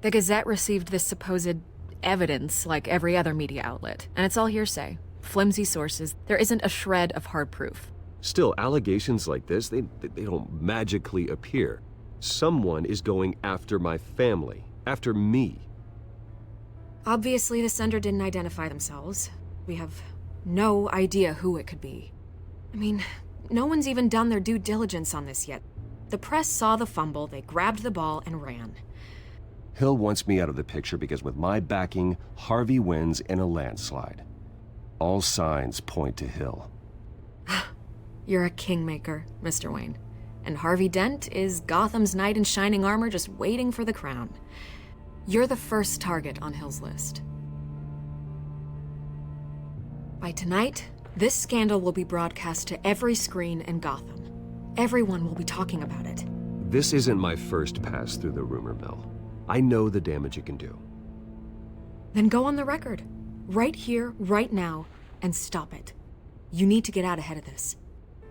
The Gazette received this supposed evidence like every other media outlet, and it's all hearsay. Flimsy sources. There isn't a shred of hard proof. Still, allegations like this, they don't magically appear. Someone is going after my family. After me. Obviously, the sender didn't identify themselves. We have no idea who it could be. I mean, no one's even done their due diligence on this yet. The press saw the fumble, they grabbed the ball and ran. Hill wants me out of the picture because with my backing, Harvey wins in a landslide. All signs point to Hill. You're a kingmaker, Mr. Wayne. And Harvey Dent is Gotham's knight in shining armor just waiting for the crown. You're the first target on Hill's list. By tonight, this scandal will be broadcast to every screen in Gotham. Everyone will be talking about it. This isn't my first pass through the rumor mill. I know the damage it can do. Then go on the record. Right here, right now, and stop it. You need to get out ahead of this.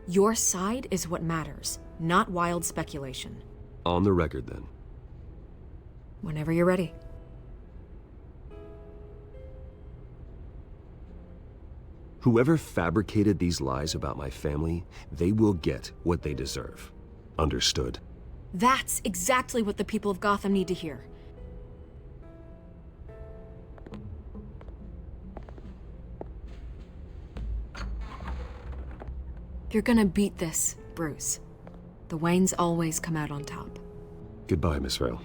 Your side is what matters, not wild speculation. On the record, then. Whenever you're ready. Whoever fabricated these lies about my family, they will get what they deserve. Understood? That's exactly what the people of Gotham need to hear. You're gonna beat this, Bruce. The Waynes always come out on top. Goodbye, Miss Vale.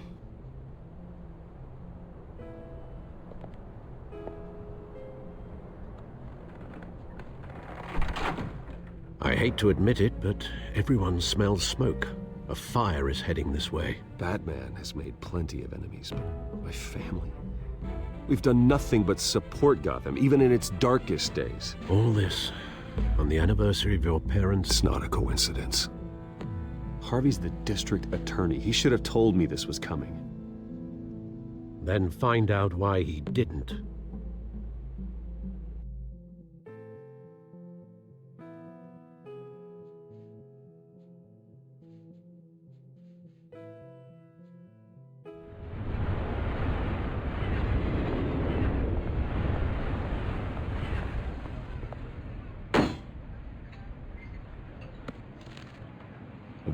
I hate to admit it, but everyone smells smoke. A fire is heading this way. Batman has made plenty of enemies, but my family... We've done nothing but support Gotham, even in its darkest days. All this, on the anniversary of your parents... It's not a coincidence. Harvey's the district attorney. He should have told me this was coming. Then find out why he didn't.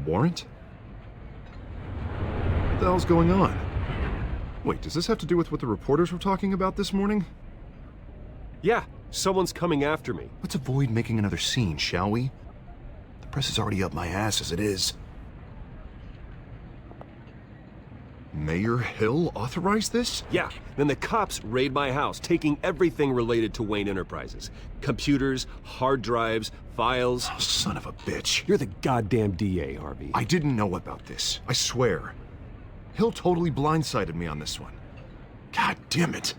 Warrant? What the hell's going on? Wait, does this have to do with what the reporters were talking about this morning? Yeah, someone's coming after me. Let's avoid making another scene, shall we? The press is already up my ass as it is. Mayor Hill authorized this? Yeah, then the cops raid my house, taking everything related to Wayne Enterprises. Computers, hard drives, files. Oh, son of a bitch. You're the goddamn DA, Harvey. I didn't know about this, I swear. Hill totally blindsided me on this one. God damn it.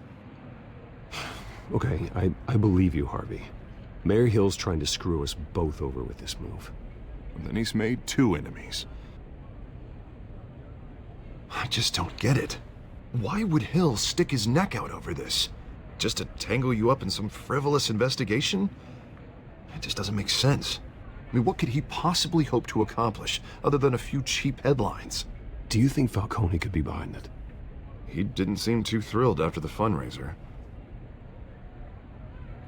Okay, I believe you, Harvey. Mayor Hill's trying to screw us both over with this move. And then he's made two enemies. I just don't get it. Why would Hill stick his neck out over this? Just to tangle you up in some frivolous investigation? It just doesn't make sense. I mean, what could he possibly hope to accomplish other than a few cheap headlines? Do you think Falcone could be behind it? He didn't seem too thrilled after the fundraiser.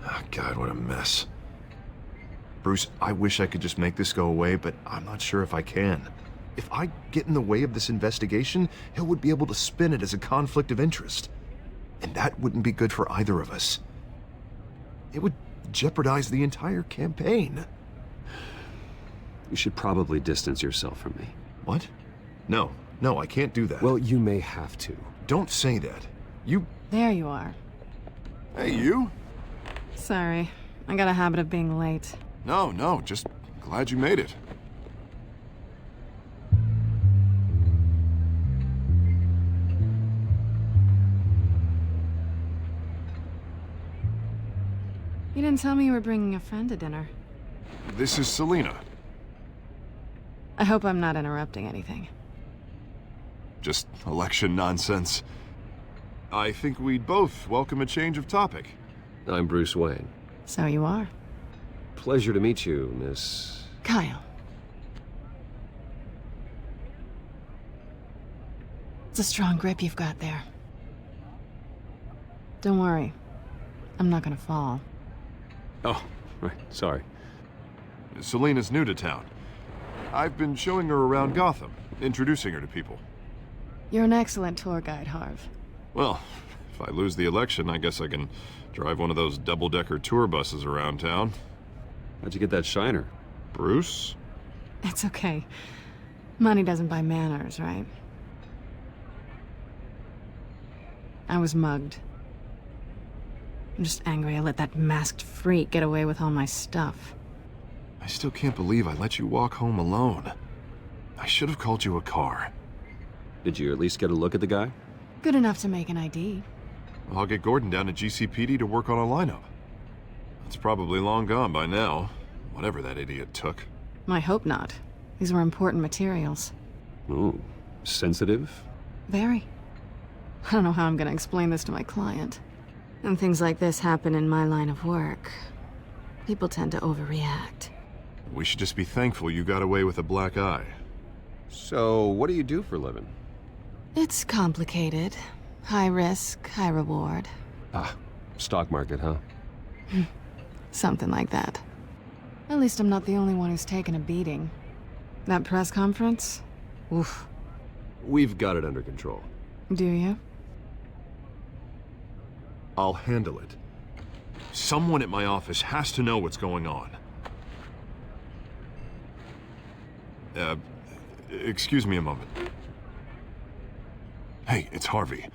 Oh, God, what a mess. Bruce, I wish I could just make this go away, but I'm not sure if I can. If I get in the way of this investigation, Hill would be able to spin it as a conflict of interest. And that wouldn't be good for either of us. It would jeopardize the entire campaign. You should probably distance yourself from me. What? No, I can't do that. Well, you may have to. Don't say that. You... There you are. Hey, you? Sorry, I got a habit of being late. No, just glad you made it. You didn't tell me you were bringing a friend to dinner. This is Selena. I hope I'm not interrupting anything. Just election nonsense. I think we'd both welcome a change of topic. I'm Bruce Wayne. So you are. Pleasure to meet you, Miss... Kyle. It's a strong grip you've got there. Don't worry. I'm not gonna fall. Oh, right, sorry. Selena's new to town. I've been showing her around Gotham, introducing her to people. You're an excellent tour guide, Harv. Well, if I lose the election, I guess I can drive one of those double-decker tour buses around town. How'd you get that shiner? Bruce? It's okay. Money doesn't buy manners, right? I was mugged. I'm just angry I let that masked freak get away with all my stuff. I still can't believe I let you walk home alone. I should have called you a car. Did you at least get a look at the guy? Good enough to make an ID. I'll get Gordon down to GCPD to work on a lineup. It's probably long gone by now, whatever that idiot took. I hope not. These were important materials. Ooh, sensitive? Very. I don't know how I'm gonna explain this to my client. And things like this happen in my line of work. People tend to overreact. We should just be thankful you got away with a black eye. So, what do you do for a living? It's complicated. High risk, high reward. Ah, stock market, huh? Something like that. At least I'm not the only one who's taken a beating. That press conference? Oof. We've got it under control. Do you? I'll handle it. Someone at my office has to know what's going on. Excuse me a moment. Hey, it's Harvey.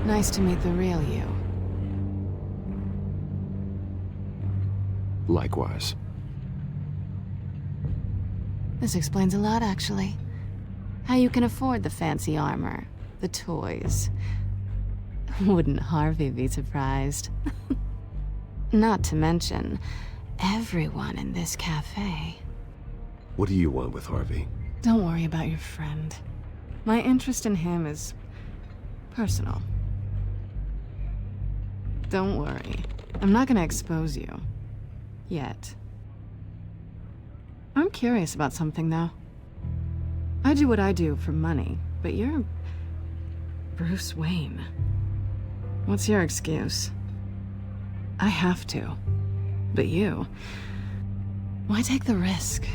Nice to meet the real you. Likewise. This explains a lot, actually. How you can afford the fancy armor, the toys. Wouldn't Harvey be surprised? Not to mention, everyone in this cafe. What do you want with Harvey? Don't worry about your friend. My interest in him is personal. Don't worry. I'm not gonna expose you. Yet. I'm curious about something, though. I do what I do for money, but you're... Bruce Wayne. What's your excuse? I have to. But you... Why take the risk?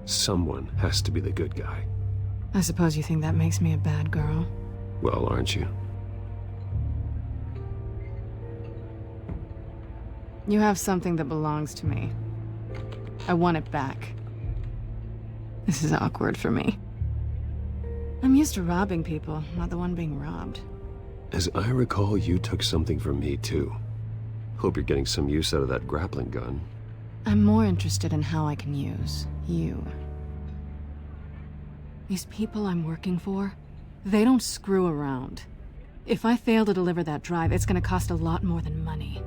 Someone has to be the good guy. I suppose you think that makes me a bad girl? Well, aren't you? You have something that belongs to me. I want it back. This is awkward for me. I'm used to robbing people, not the one being robbed. As I recall, you took something from me, too. Hope you're getting some use out of that grappling gun. I'm more interested in how I can use you. These people I'm working for, they don't screw around. If I fail to deliver that drive, it's gonna cost a lot more than money.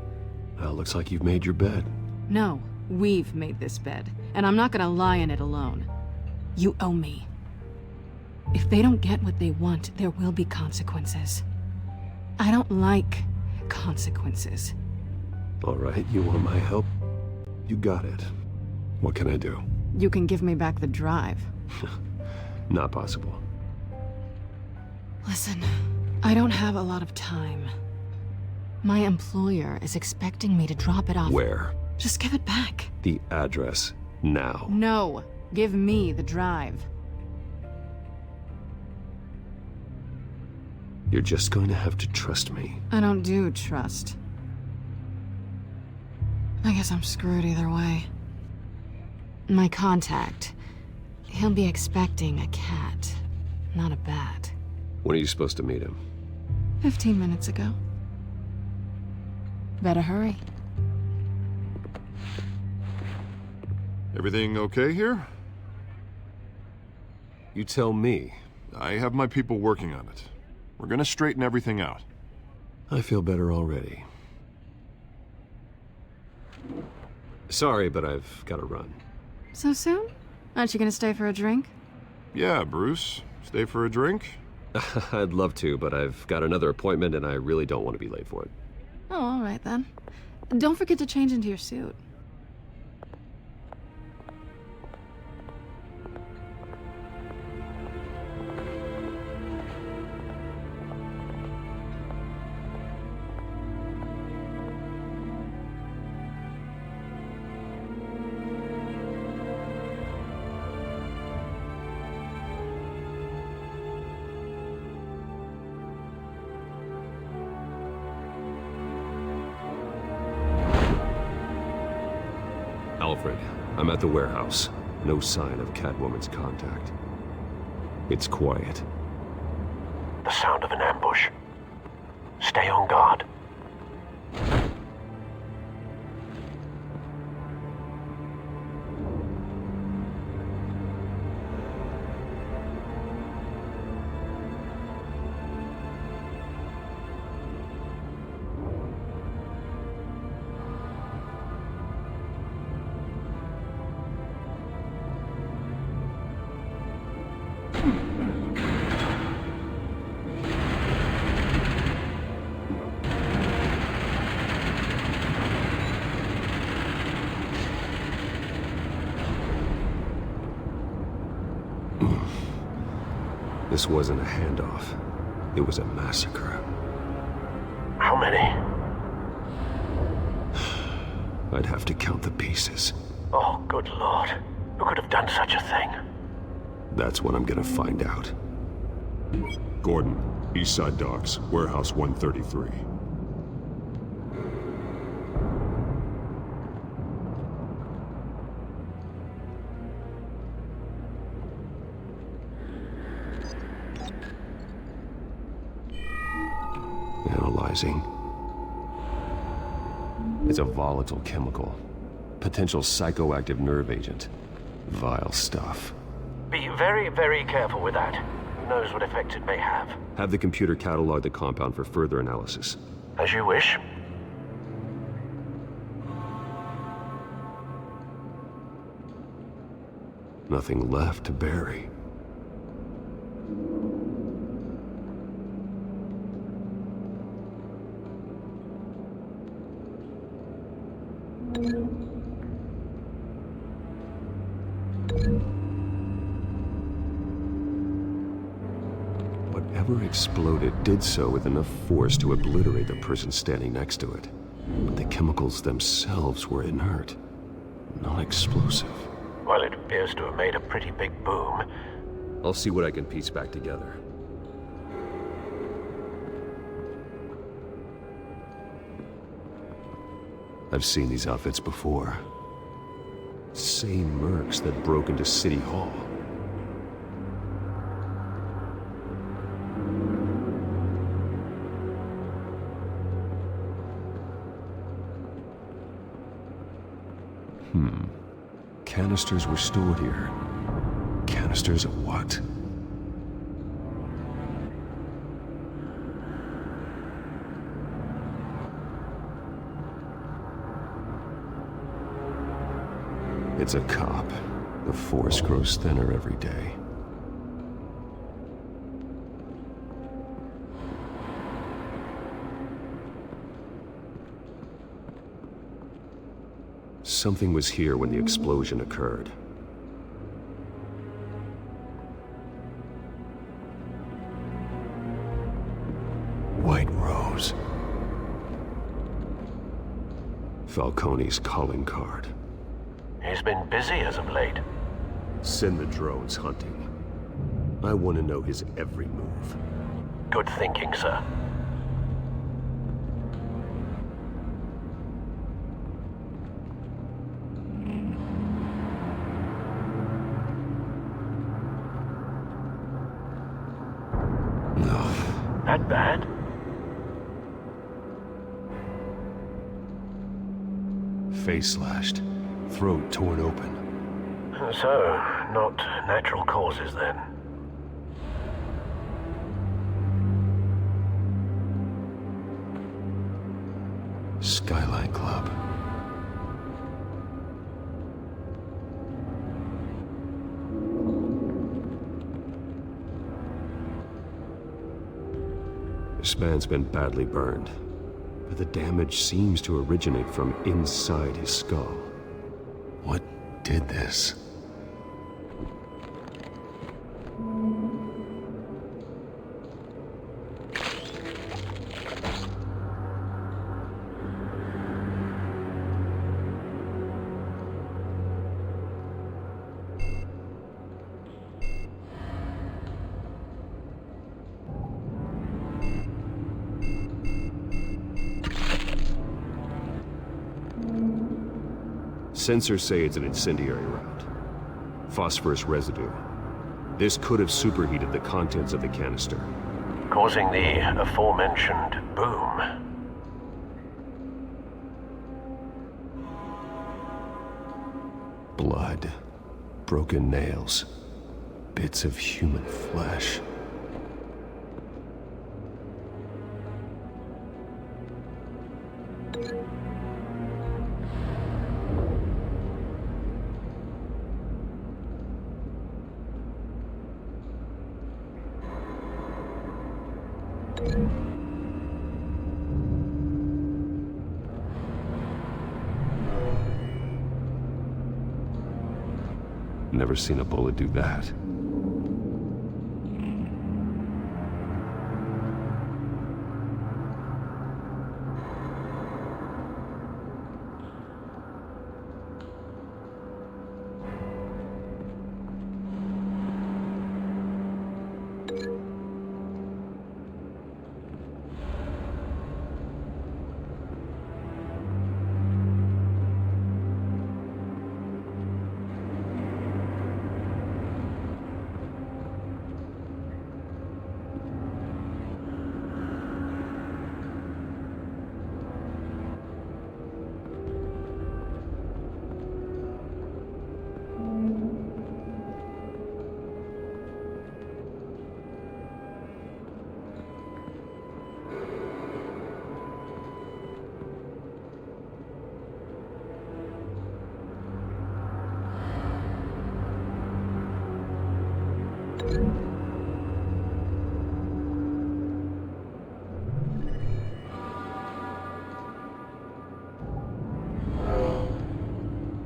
Well, looks like you've made your bed. No, we've made this bed, and I'm not gonna lie in it alone. You owe me. If they don't get what they want, there will be consequences. I don't like consequences. All right, you want my help? You got it. What can I do? You can give me back the drive. Not possible. Listen, I don't have a lot of time. My employer is expecting me to drop it off. Where? Just give it back. The address, now. No, give me the drive. You're just going to have to trust me. I don't do trust. I guess I'm screwed either way. My contact, he'll be expecting a cat, not a bat. When are you supposed to meet him? 15 minutes ago. Better hurry. Everything okay here? You tell me. I have my people working on it. We're gonna straighten everything out. I feel better already. Sorry, but I've got to run. So soon? Aren't you gonna stay for a drink? Yeah, Bruce. Stay for a drink? I'd love to, but I've got another appointment and I really don't want to be late for it. Oh, all right then. Don't forget to change into your suit. Alfred, I'm at the warehouse. No sign of Catwoman's contact. It's quiet. The sound of an ambush. Stay on guard. This wasn't a handoff. It was a massacre. How many? I'd have to count the pieces. Oh, good lord. Who could have done such a thing? That's what I'm gonna find out. Gordon, Eastside Docks, Warehouse 133. Analyzing. It's a volatile chemical. Potential psychoactive nerve agent. Vile stuff. Be very, very careful with that. Who knows what effect it may have. Have the computer catalog the compound for further analysis. As you wish. Nothing left to bury. Whatever exploded did so with enough force to obliterate the person standing next to it. But the chemicals themselves were inert, not explosive. Well, it appears to have made a pretty big boom. I'll see what I can piece back together. I've seen these outfits before. Same mercs that broke into City Hall. Canisters were stored here. Canisters of what? It's a cop. The force grows thinner every day. Something was here when the explosion occurred. Falcone's calling card. He's been busy as of late. Send the drones hunting. I want to know his every move. Good thinking, sir. That bad? Face slashed, throat torn open. So, not natural causes then. Skyline Club. This man's been badly burned, but the damage seems to originate from inside his skull. What did this? Sensors say it's an incendiary route. Phosphorus residue. This could have superheated the contents of the canister, causing the aforementioned boom. Blood, broken nails, bits of human flesh. Never seen a bullet do that.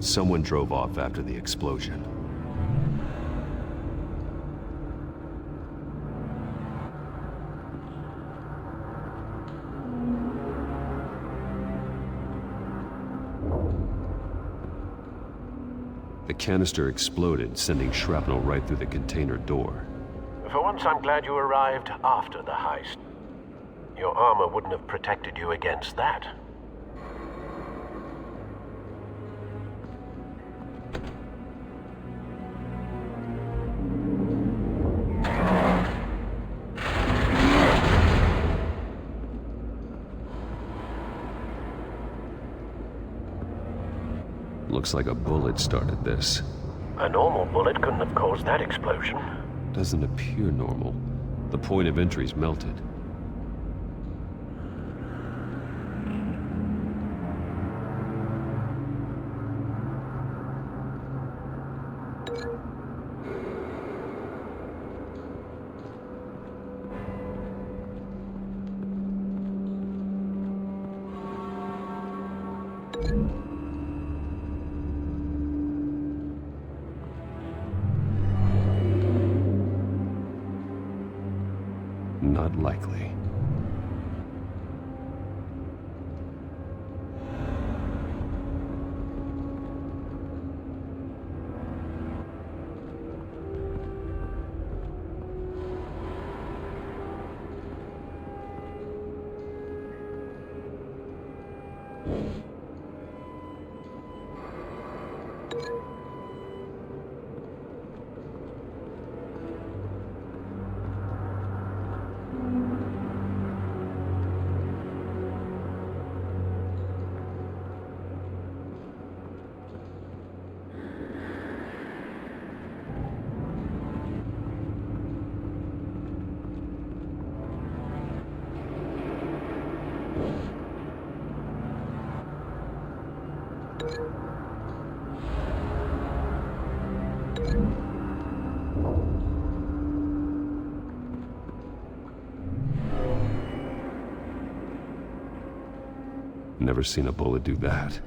Someone drove off after the explosion. The canister exploded, sending shrapnel right through the container door. For once, I'm glad you arrived after the heist. Your armor wouldn't have protected you against that. Looks like a bullet started this. A normal bullet couldn't have caused that explosion. Doesn't appear normal. The point of entry's melted. Not likely. Never seen a bullet do that.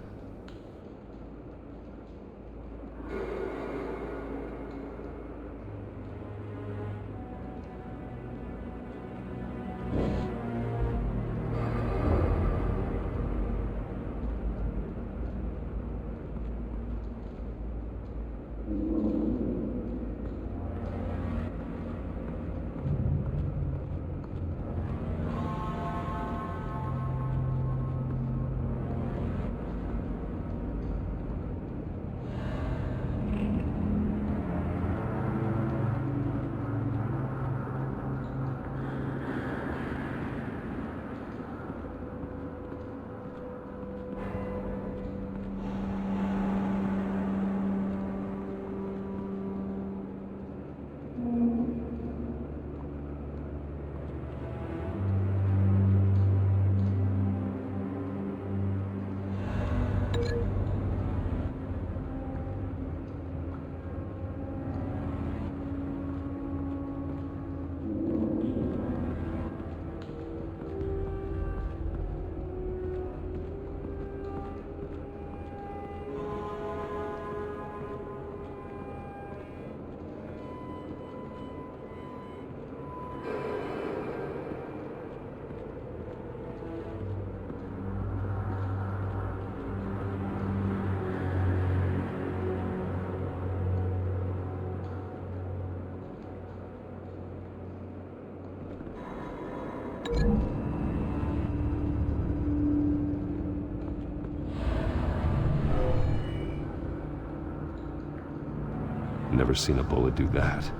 Never seen a bullet do that.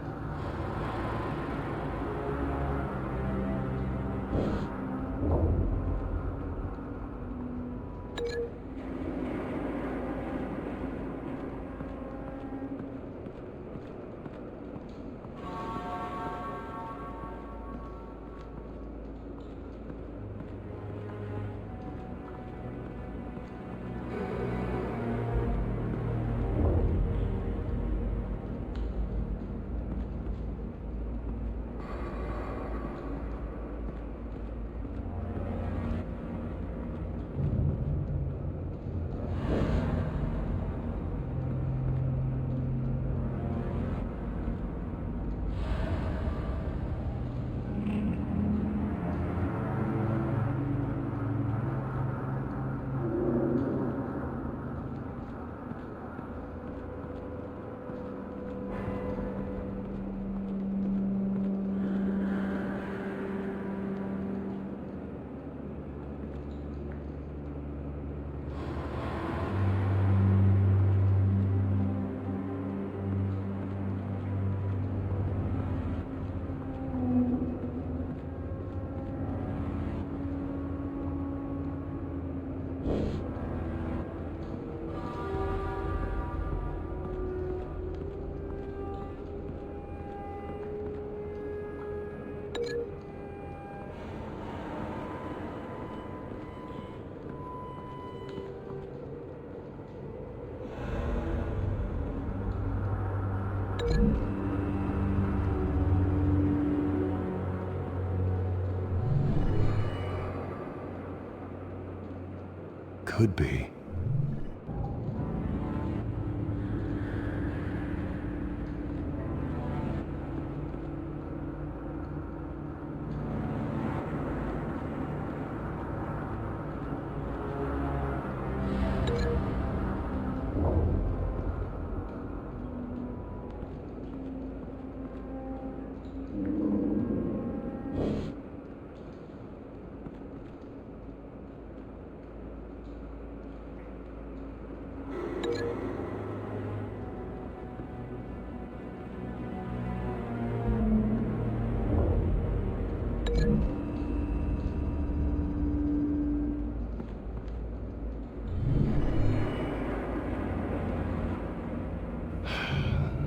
Could be.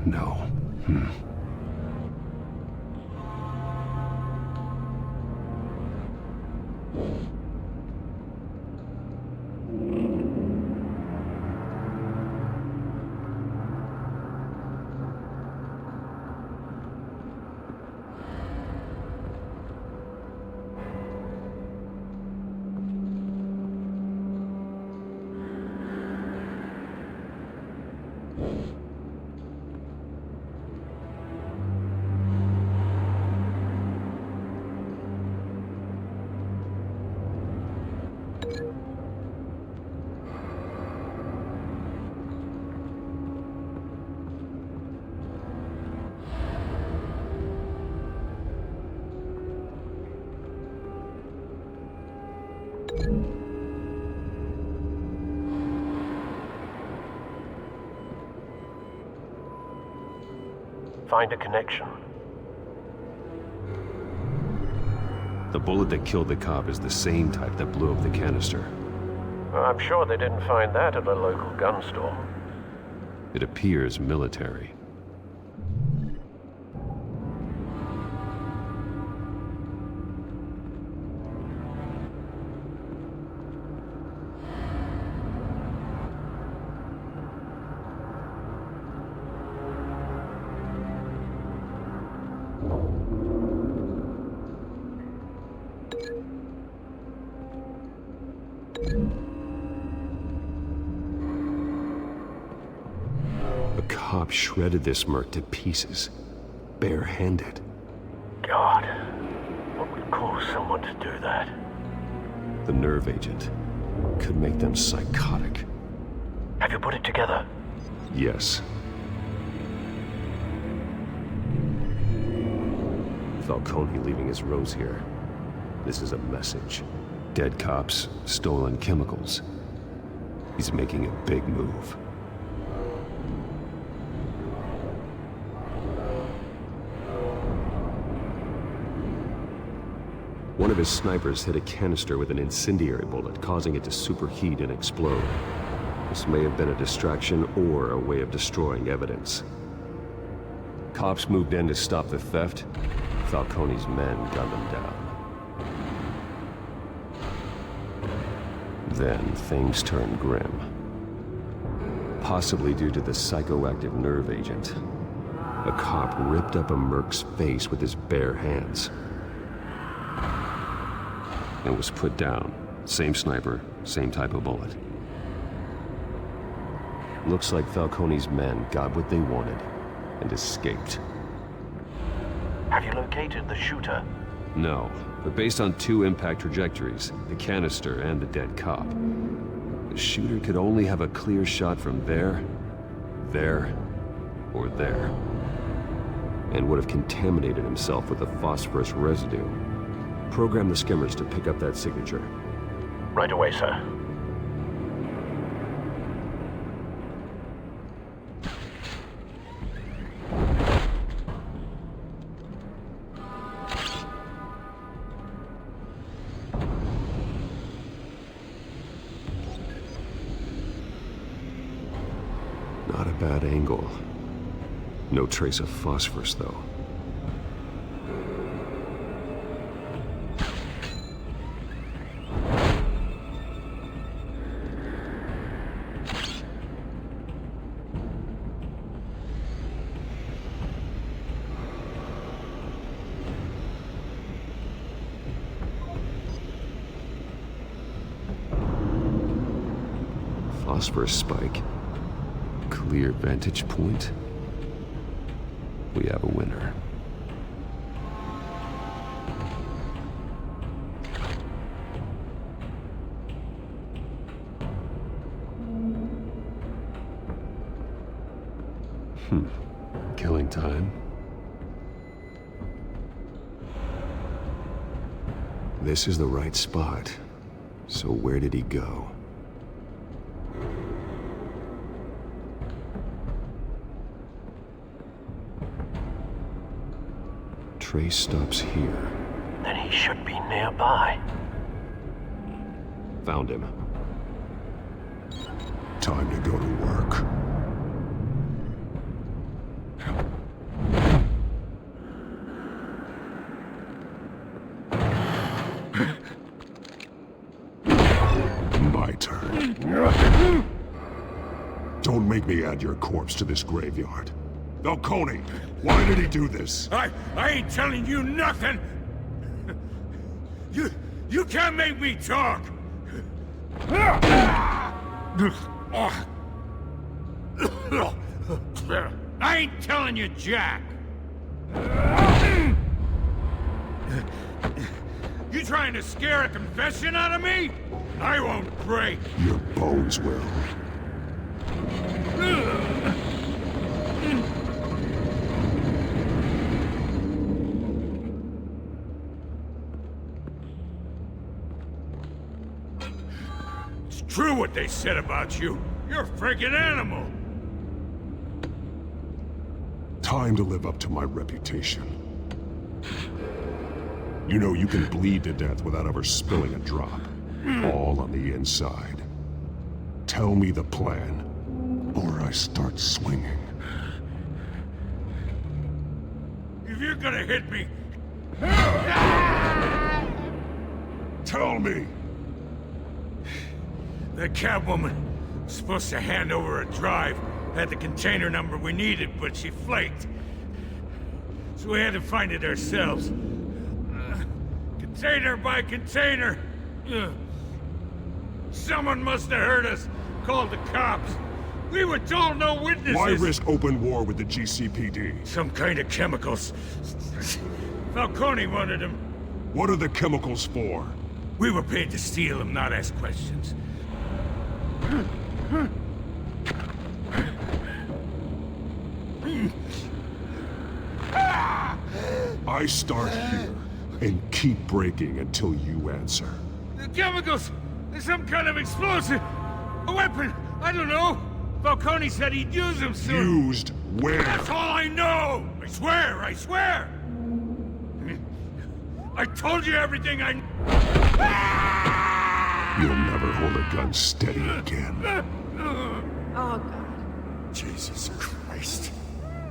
No. Find a connection. The bullet that killed the cop is the same type that blew up the canister. I'm sure they didn't find that at a local gun store. It appears military. A cop shredded this merc to pieces, barehanded. God, what would cause someone to do that? The nerve agent could make them psychotic. Have you put it together? Yes. Falcone leaving his rose here. This is a message. Dead cops, stolen chemicals. He's making a big move. One of his snipers hit a canister with an incendiary bullet, causing it to superheat and explode. This may have been a distraction or a way of destroying evidence. Cops moved in to stop the theft. Falcone's men gunned them down. Then things turned grim. Possibly due to the psychoactive nerve agent. A cop ripped up a merc's face with his bare hands. And was put down. Same sniper, same type of bullet. Looks like Falcone's men got what they wanted and escaped. Have you located the shooter? No, but based on two impact trajectories, the canister and the dead cop, the shooter could only have a clear shot from there, or there, and would have contaminated himself with the phosphorus residue. Program the skimmers to pick up that signature. Right away, sir. Not a bad angle. No trace of phosphorus, though. Phosphorus spike. Clear vantage point. We have a winner. Killing time. This is the right spot. So where did he go? Trace stops here. Then he should be nearby. Found him. Time to go to work. make me add your corpse to this graveyard. Falcone, why did he do this? I ain't telling you nothing! You can't make me talk! I ain't telling you jack! You trying to scare a confession out of me? I won't break! Your bones will. It's true what they said about you. You're a freaking animal! Time to live up to my reputation. You know you can bleed to death without ever spilling a drop. All on the inside. Tell me the plan, or I start swinging. If you're gonna hit me... Tell me! The Catwoman was supposed to hand over a drive, had the container number we needed, but she flaked. So we had to find it ourselves. Container by container. Someone must have heard us, called the cops. We were told no witnesses. Why risk open war with the GCPD? Some kind of chemicals. Falcone wanted them. What are the chemicals for? We were paid to steal them, not ask questions. I start here and keep breaking until you answer. The chemicals! There's some kind of explosive! A weapon! I don't know! Falcone said he'd use them soon! Used where? That's all I know! I swear! I swear! I told you everything I... You'll never hold a gun steady again. Oh, God. Jesus Christ.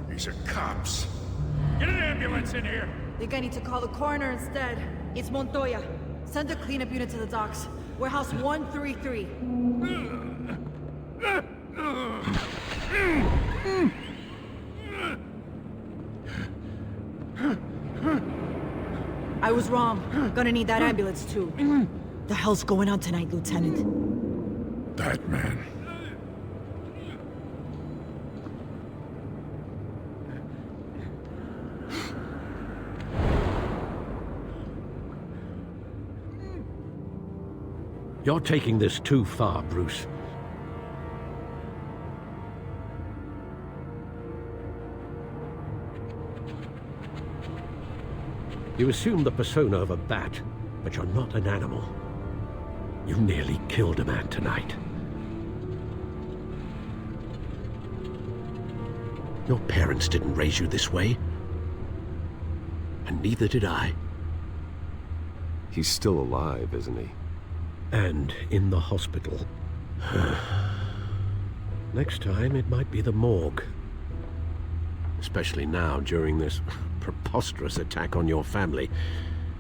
These are cops. Get an ambulance in here! Think I need to call the coroner instead. It's Montoya. Send a cleanup unit to the docks. Warehouse 133. I was wrong. Gonna need that ambulance too. The hell's going on tonight, Lieutenant? Batman. You're taking this too far, Bruce. You assume the persona of a bat, but you're not an animal. You nearly killed a man tonight. Your parents didn't raise you this way. And neither did I. He's still alive, isn't he? And in the hospital. Next time, it might be the morgue. Especially now, during this preposterous attack on your family.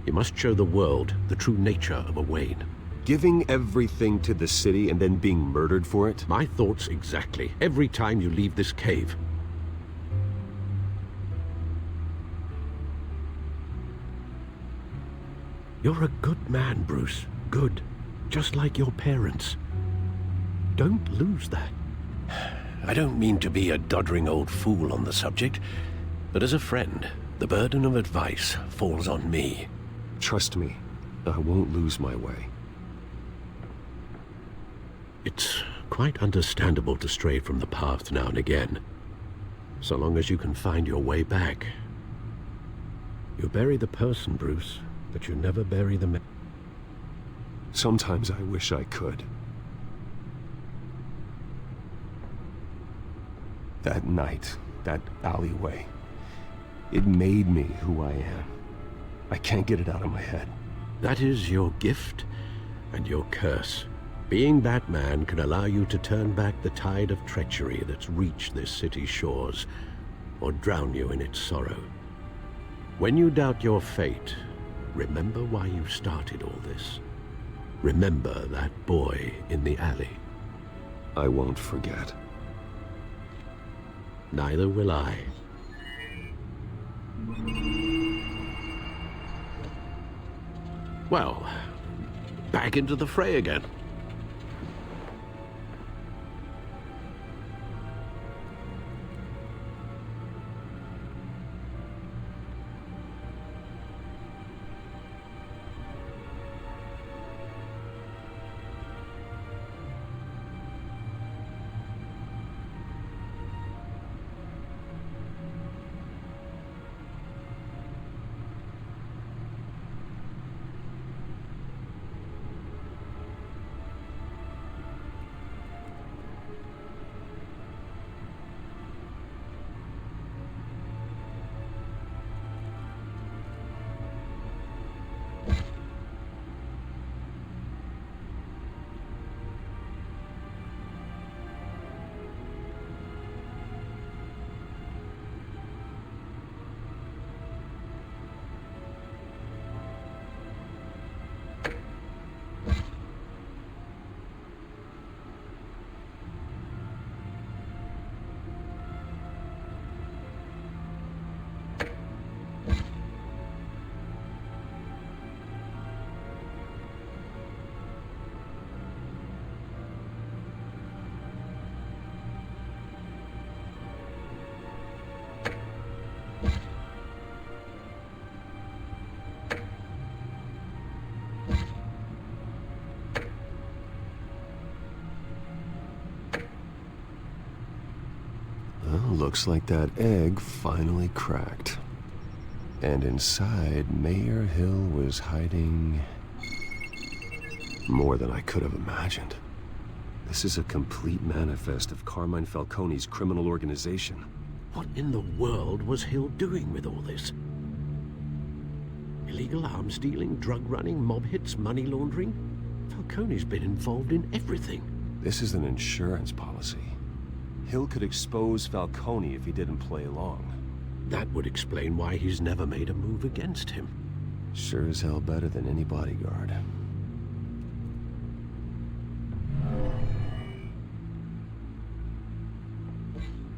You must show the world the true nature of a Wayne. Giving everything to the city and then being murdered for it? My thoughts exactly. Every time you leave this cave. You're a good man, Bruce. Good. Just like your parents. Don't lose that. I don't mean to be a doddering old fool on the subject, but as a friend, the burden of advice falls on me. Trust me, I won't lose my way. It's quite understandable to stray from the path now and again, so long as you can find your way back. You bury the person, Bruce, but you never bury the man. Sometimes I wish I could. That night, that alleyway, it made me who I am. I can't get it out of my head. That is your gift and your curse. Being Batman can allow you to turn back the tide of treachery that's reached this city's shores, or drown you in its sorrow. When you doubt your fate, remember why you started all this. Remember that boy in the alley. I won't forget. Neither will I. Well, back into the fray again. Looks like that egg finally cracked. And inside, Mayor Hill was hiding more than I could have imagined. This is a complete manifest of Carmine Falcone's criminal organization. What in the world was Hill doing with all this? Illegal arms dealing, drug running, mob hits, money laundering? Falcone's been involved in everything. This is an insurance policy. Hill could expose Falcone if he didn't play along. That would explain why he's never made a move against him. Sure as hell better than any bodyguard.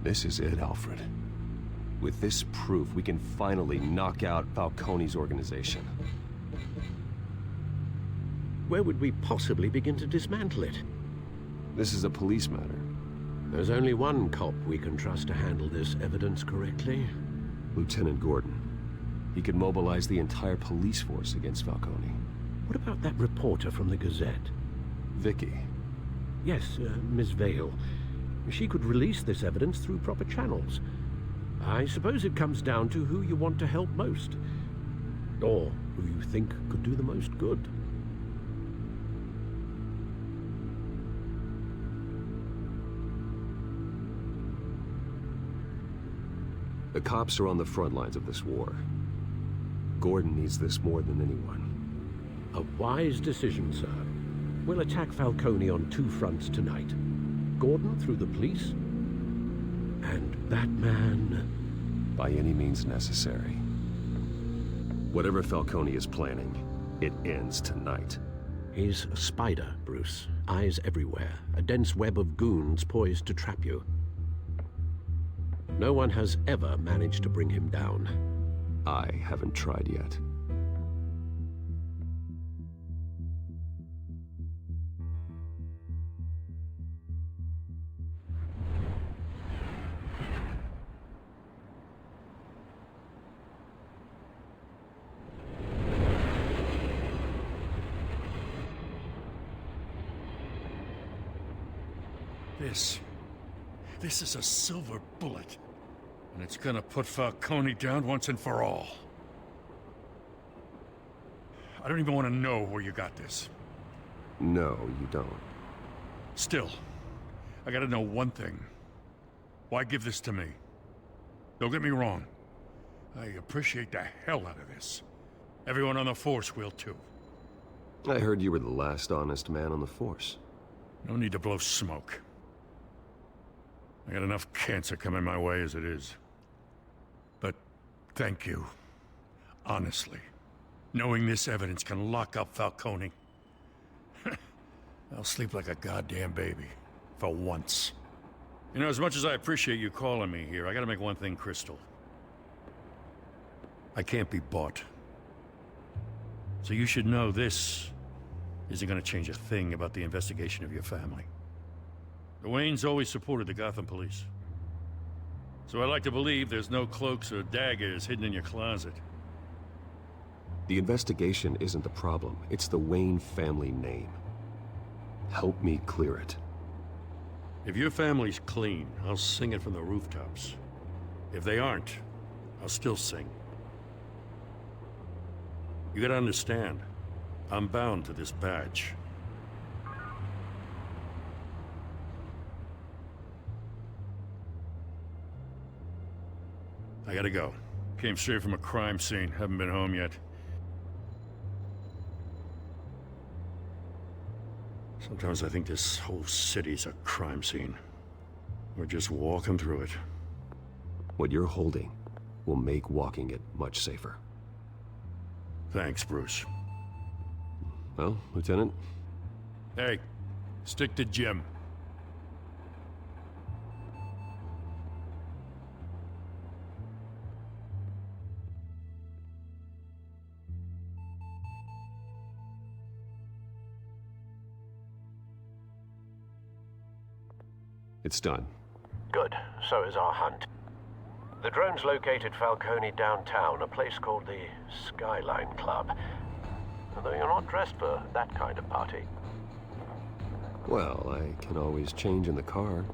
This is it, Alfred. With this proof, we can finally knock out Falcone's organization. Where would we possibly begin to dismantle it? This is a police matter. There's only one cop we can trust to handle this evidence correctly. Lieutenant Gordon. He could mobilize the entire police force against Falcone. What about that reporter from the Gazette? Vicky. Yes, Miss Vale. She could release this evidence through proper channels. I suppose it comes down to who you want to help most. Or who you think could do the most good. The cops are on the front lines of this war. Gordon needs this more than anyone. A wise decision, sir. We'll attack Falcone on two fronts tonight. Gordon through the police, and that man... by any means necessary. Whatever Falcone is planning, it ends tonight. He's a spider, Bruce. Eyes everywhere. A dense web of goons poised to trap you. No one has ever managed to bring him down. I haven't tried yet. This is a silver bullet. And it's gonna put Falcone down once and for all. I don't even want to know where you got this. No, you don't. Still, I gotta know one thing. Why give this to me? Don't get me wrong. I appreciate the hell out of this. Everyone on the force will too. I heard you were the last honest man on the force. No need to blow smoke. I got enough cancer coming my way as it is. But thank you. Honestly. Knowing this evidence can lock up Falcone. I'll sleep like a goddamn baby. For once. You know, as much as I appreciate you calling me here, I gotta make one thing crystal. I can't be bought. So you should know this isn't gonna change a thing about the investigation of your family. The Waynes always supported the Gotham police. So I like to believe there's no cloaks or daggers hidden in your closet. The investigation isn't the problem. It's the Wayne family name. Help me clear it. If your family's clean, I'll sing it from the rooftops. If they aren't, I'll still sing. You gotta understand, I'm bound to this badge. I gotta go. Came straight from a crime scene. Haven't been home yet. Sometimes I think this whole city's a crime scene. We're just walking through it. What you're holding will make walking it much safer. Thanks, Bruce. Well, Lieutenant? Hey, stick to Jim. It's done. Good. So is our hunt. The drones located Falcone downtown, a place called the Skyline Club. Although you're not dressed for that kind of party. Well, I can always change in the car.